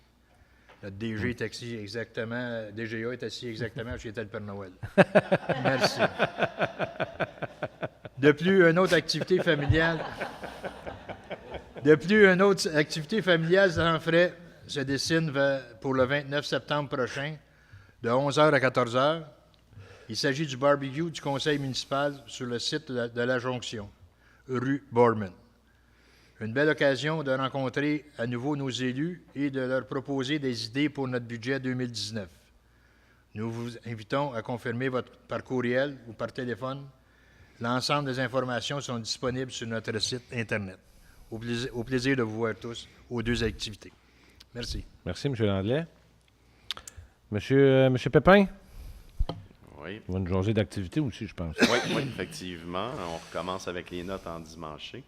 Notre DG est assis exactement, DGA est assis exactement où était le Père Noël. Merci. De plus, une autre activité familiale. Sans frais se dessine pour le 29 septembre prochain, de 11h à 14h. Il s'agit du barbecue du conseil municipal sur le site de la Jonction, rue Borman. Une belle occasion de rencontrer à nouveau nos élus et de leur proposer des idées pour notre budget 2019. Nous vous invitons à confirmer par courriel ou par téléphone L'ensemble des informations sont disponibles sur notre site Internet. Au plaisir de vous voir tous aux 2 activités. Merci. Merci, M. Landlet. Monsieur Pépin? Oui. On va nous jaser d'activité aussi, je pense. Oui, effectivement. On recommence avec les notes endimanchées.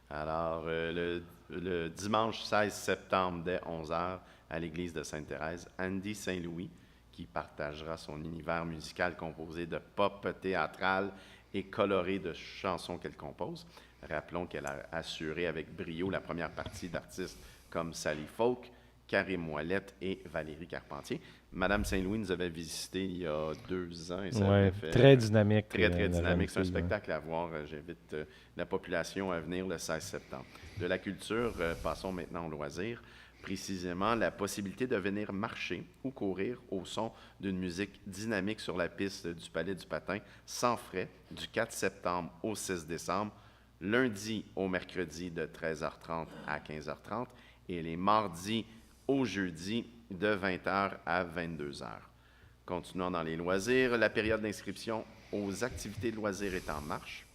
Alors, le dimanche 16 septembre, dès 11h, à l'église de Sainte-Thérèse, Andy Saint-Louis, qui partagera son univers musical composé de pop théâtral et coloré de chansons qu'elle compose. Rappelons qu'elle a assuré avec brio la première partie d'artistes comme Sally Folk, Karim Ouellette et Valérie Carpentier. Madame Saint-Louis nous avait visité il y a 2 ans. Et ça avait fait, très dynamique. Très la dynamique. C'est un fille, spectacle à voir. J'invite la population à venir le 16 septembre. De la culture, passons maintenant au loisir. Précisément, la possibilité de venir marcher ou courir au son d'une musique dynamique sur la piste du Palais du Patin, sans frais, du 4 septembre au 6 décembre, lundi au mercredi de 13h30 à 15h30 et les mardis au jeudi de 20h à 22h. Continuons dans les loisirs. La période d'inscription aux activités de loisirs est en marche.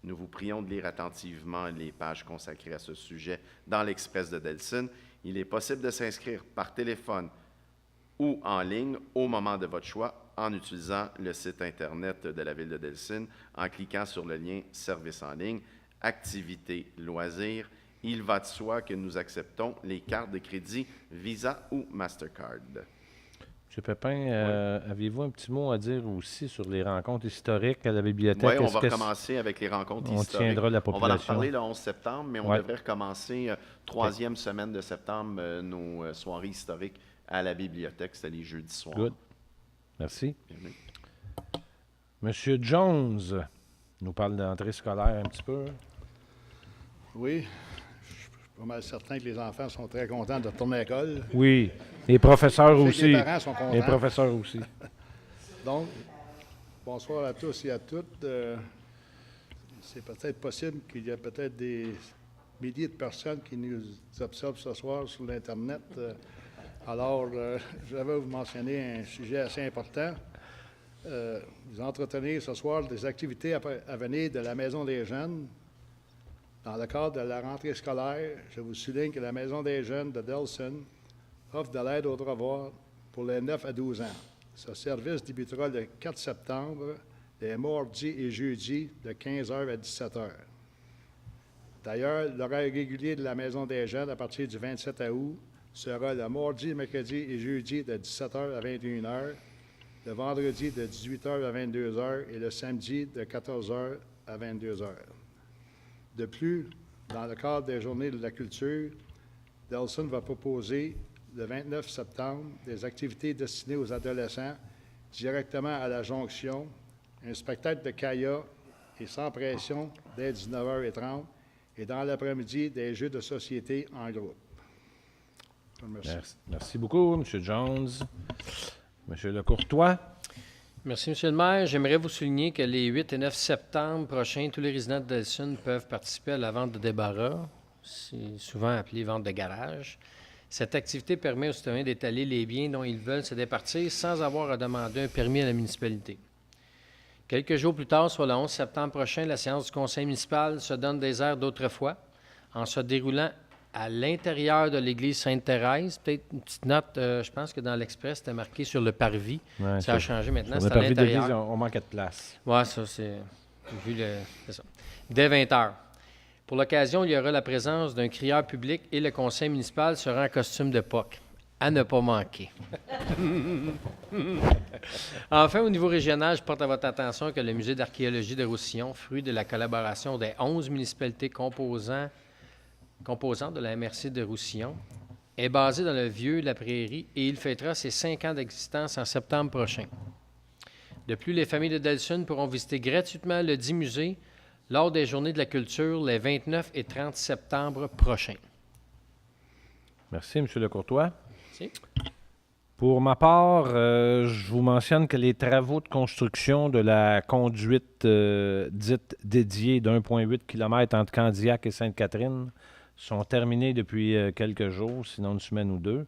Nous vous prions de lire attentivement les pages consacrées à ce sujet dans l'Express de Delson. Il est possible de s'inscrire par téléphone ou en ligne au moment de votre choix en utilisant le site Internet de la Ville de Delson, en cliquant sur le lien « Service en ligne »,« Activités loisirs ». Il va de soi que nous acceptons les cartes de crédit Visa ou Mastercard. M. Pépin, aviez-vous un petit mot à dire aussi sur les rencontres historiques à la bibliothèque? Oui, on va recommencer avec les rencontres historiques. On tiendra la population. On va en reparler le 11 septembre, mais on devrait recommencer 3e semaine de septembre nos soirées historiques à la bibliothèque. C'était les jeudis soirs. Good. Merci. Monsieur Jones nous parle d'entrée scolaire un petit peu. Oui. Je suis pas mal certain que les enfants sont très contents de retourner à l'école. Oui. Les professeurs aussi. Les parents sont contents. Les professeurs aussi. Donc, bonsoir à tous et à toutes. C'est peut-être possible qu'il y ait peut-être des milliers de personnes qui nous observent ce soir sur l'Internet. Alors, je vais vous mentionner un sujet assez important. Vous entretenir ce soir des activités à venir de la Maison des Jeunes. Dans le cadre de la rentrée scolaire, je vous souligne que la Maison des Jeunes de Delson offre de l'aide aux devoirs pour les 9 à 12 ans. Ce service débutera le 4 septembre, les mardis et jeudis, de 15h à 17h. D'ailleurs, l'horaire régulier de la Maison des Jeunes à partir du 27 août sera le mardi, mercredi et jeudi de 17h à 21h, le vendredi de 18h à 22h et le samedi de 14h à 22h. De plus, dans le cadre des Journées de la culture, Delson va proposer le 29 septembre des activités destinées aux adolescents directement à la jonction, un spectacle de kayak et sans pression dès 19h30 et dans l'après-midi des jeux de société en groupe. Merci beaucoup, M. Jones. M. Lecourtois. Merci, M. le maire. J'aimerais vous souligner que les 8 et 9 septembre prochains, tous les résidents de Delson peuvent participer à la vente de débarras. C'est souvent appelé vente de garage. Cette activité permet aux citoyens d'étaler les biens dont ils veulent se départir sans avoir à demander un permis à la municipalité. Quelques jours plus tard, soit le 11 septembre prochain, la séance du conseil municipal se donne des airs d'autrefois en se déroulant à l'intérieur de l'église Sainte-Thérèse. Peut-être une petite note, je pense que dans l'Express, c'était marqué sur le parvis. Ouais, ça a changé maintenant, c'est à l'intérieur. On manquait de place. Oui, ça, c'est... C'est ça. Dès 20h. Pour l'occasion, il y aura la présence d'un crieur public et le conseil municipal sera en costume de Pâques. À ne pas manquer. Enfin, au niveau régional, je porte à votre attention que le musée d'archéologie de Roussillon, fruit de la collaboration des 11 municipalités composantes de la MRC de Roussillon, est basé dans le Vieux-la-Prairie et il fêtera ses 5 ans d'existence en septembre prochain. De plus, les familles de Delson pourront visiter gratuitement le dit musée lors des Journées de la culture les 29 et 30 septembre prochains. Merci, M. Lecourtois. Merci. Pour ma part, je vous mentionne que les travaux de construction de la conduite dite dédiée d'1,8 km entre Candiac et Sainte-Catherine sont terminés depuis quelques jours, sinon une semaine ou deux.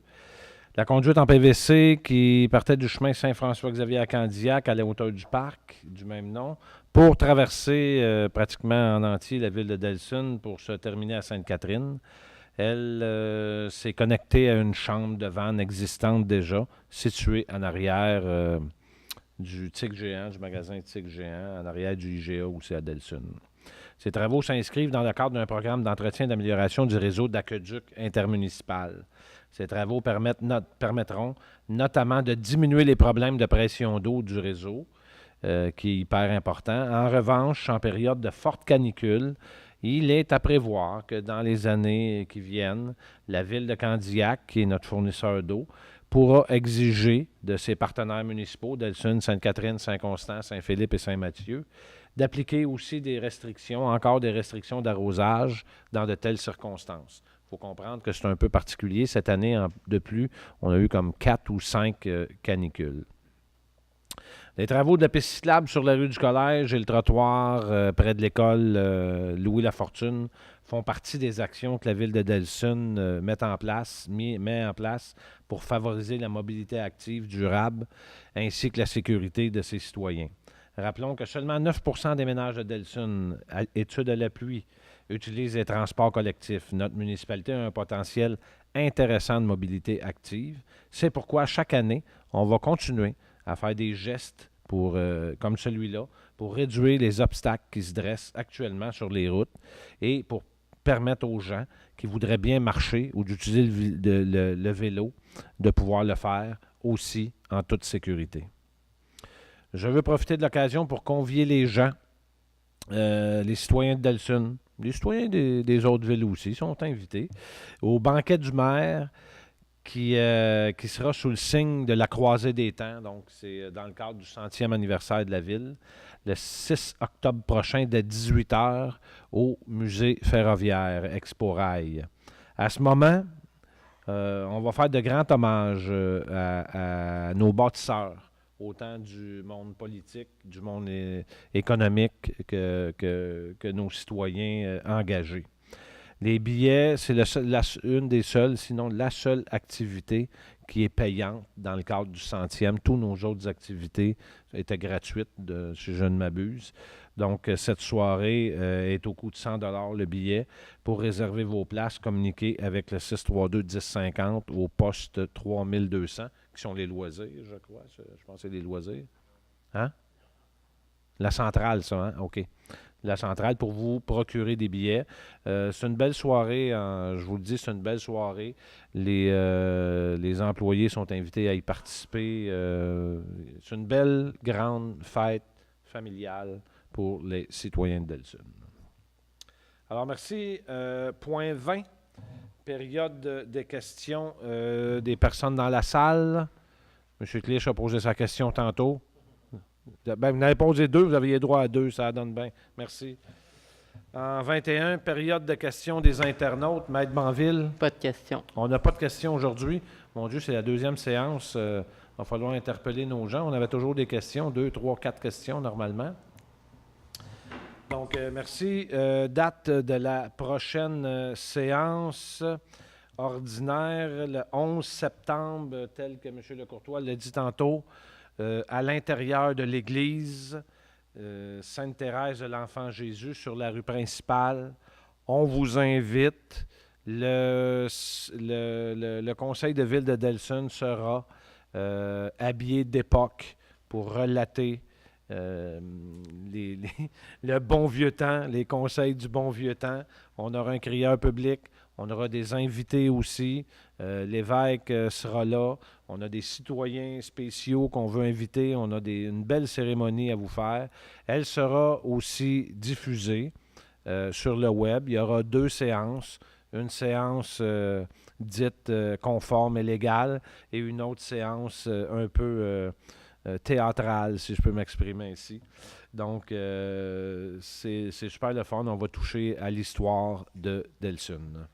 La conduite en PVC qui partait du chemin Saint-François-Xavier à Candiac à la hauteur du parc du même nom pour traverser pratiquement en entier la ville de Delsun pour se terminer à Sainte-Catherine. Elle s'est connectée à une chambre de vanne existante déjà, située en arrière du TIC géant, du magasin TIC géant, en arrière du IGA aussi à Delsun. Ces travaux s'inscrivent dans le cadre d'un programme d'entretien et d'amélioration du réseau d'aqueduc intermunicipal. Ces travaux permettront notamment de diminuer les problèmes de pression d'eau du réseau, qui est hyper important. En revanche, en période de forte canicule, il est à prévoir que dans les années qui viennent, la ville de Candiac, qui est notre fournisseur d'eau, pourra exiger de ses partenaires municipaux, Delsun, Sainte-Catherine, Saint-Constant, Saint-Philippe et Saint-Mathieu, d'appliquer aussi des restrictions, encore des restrictions d'arrosage dans de telles circonstances. Il faut comprendre que c'est un peu particulier. Cette année, de plus, on a eu comme 4 ou 5 canicules. Les travaux de la piste cyclable sur la rue du Collège et le trottoir près de l'école Louis-Lafortune font partie des actions que la ville de Delsun met en place pour favoriser la mobilité active durable ainsi que la sécurité de ses citoyens. Rappelons que seulement 9 % des ménages de Delsun, études à l'appui, utilisent les transports collectifs. Notre municipalité a un potentiel intéressant de mobilité active. C'est pourquoi chaque année, on va continuer à faire des gestes comme celui-là pour réduire les obstacles qui se dressent actuellement sur les routes et pour permettre aux gens qui voudraient bien marcher ou d'utiliser le vélo de pouvoir le faire aussi en toute sécurité. Je veux profiter de l'occasion pour convier les gens, les citoyens de Delsun, les citoyens des autres villes aussi sont invités au banquet du maire qui sera sous le signe de la Croisée des Temps. Donc, c'est dans le cadre du 100e anniversaire de la ville, le 6 octobre prochain, dès 18h, au musée ferroviaire Expo-Rail. À ce moment, on va faire de grands hommages à nos bâtisseurs, autant du monde politique, du monde économique que nos citoyens engagés. Les billets, c'est une des seules, sinon la seule activité qui est payante dans le cadre du 100e. Toutes nos autres activités étaient gratuites, si je ne m'abuse. Donc, cette soirée est au coût de 100 $ le billet. Pour réserver vos places, communiquez avec le 632-1050 au poste 3200, qui sont les loisirs, je crois. Je pense que c'est les loisirs. Hein? La centrale, ça, hein? OK. La centrale pour vous procurer des billets. C'est une belle soirée, je vous le dis, c'est une belle soirée. Les employés sont invités à y participer. C'est une belle, grande fête familiale pour les citoyens de Delsun. Alors, merci. Point 20, période des questions des personnes dans la salle. M. Clich a posé sa question tantôt. Ben, vous en avez posé 2, vous aviez droit à 2, ça donne bien. Merci. En 21, période de questions des internautes. Maître Banville. Pas de questions. On n'a pas de questions aujourd'hui. Mon Dieu, c'est la deuxième séance. Il va falloir interpeller nos gens. On avait toujours des questions, 2, 3, 4 questions normalement. Donc, merci. Date de la prochaine séance ordinaire, le 11 septembre, tel que M. Lecourtois l'a dit tantôt. À l'intérieur de l'église Sainte-Thérèse de l'Enfant-Jésus sur la rue principale. On vous invite. Le conseil de ville de Delsun sera habillé d'époque pour relater le bon vieux temps, les conseils du bon vieux temps. On aura un crieur public. On aura des invités aussi. L'évêque sera là. On a des citoyens spéciaux qu'on veut inviter. On a une belle cérémonie à vous faire. Elle sera aussi diffusée sur le web. Il y aura 2 séances. Une séance dite conforme et légale et une autre séance un peu théâtrale, si je peux m'exprimer ainsi. Donc, c'est super le fun. On va toucher à l'histoire de Delsun.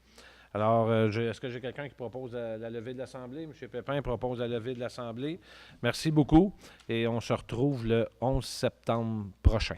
Alors, est-ce que j'ai quelqu'un qui propose la levée de l'Assemblée? M. Pépin propose la levée de l'Assemblée. Merci beaucoup et on se retrouve le 11 septembre prochain.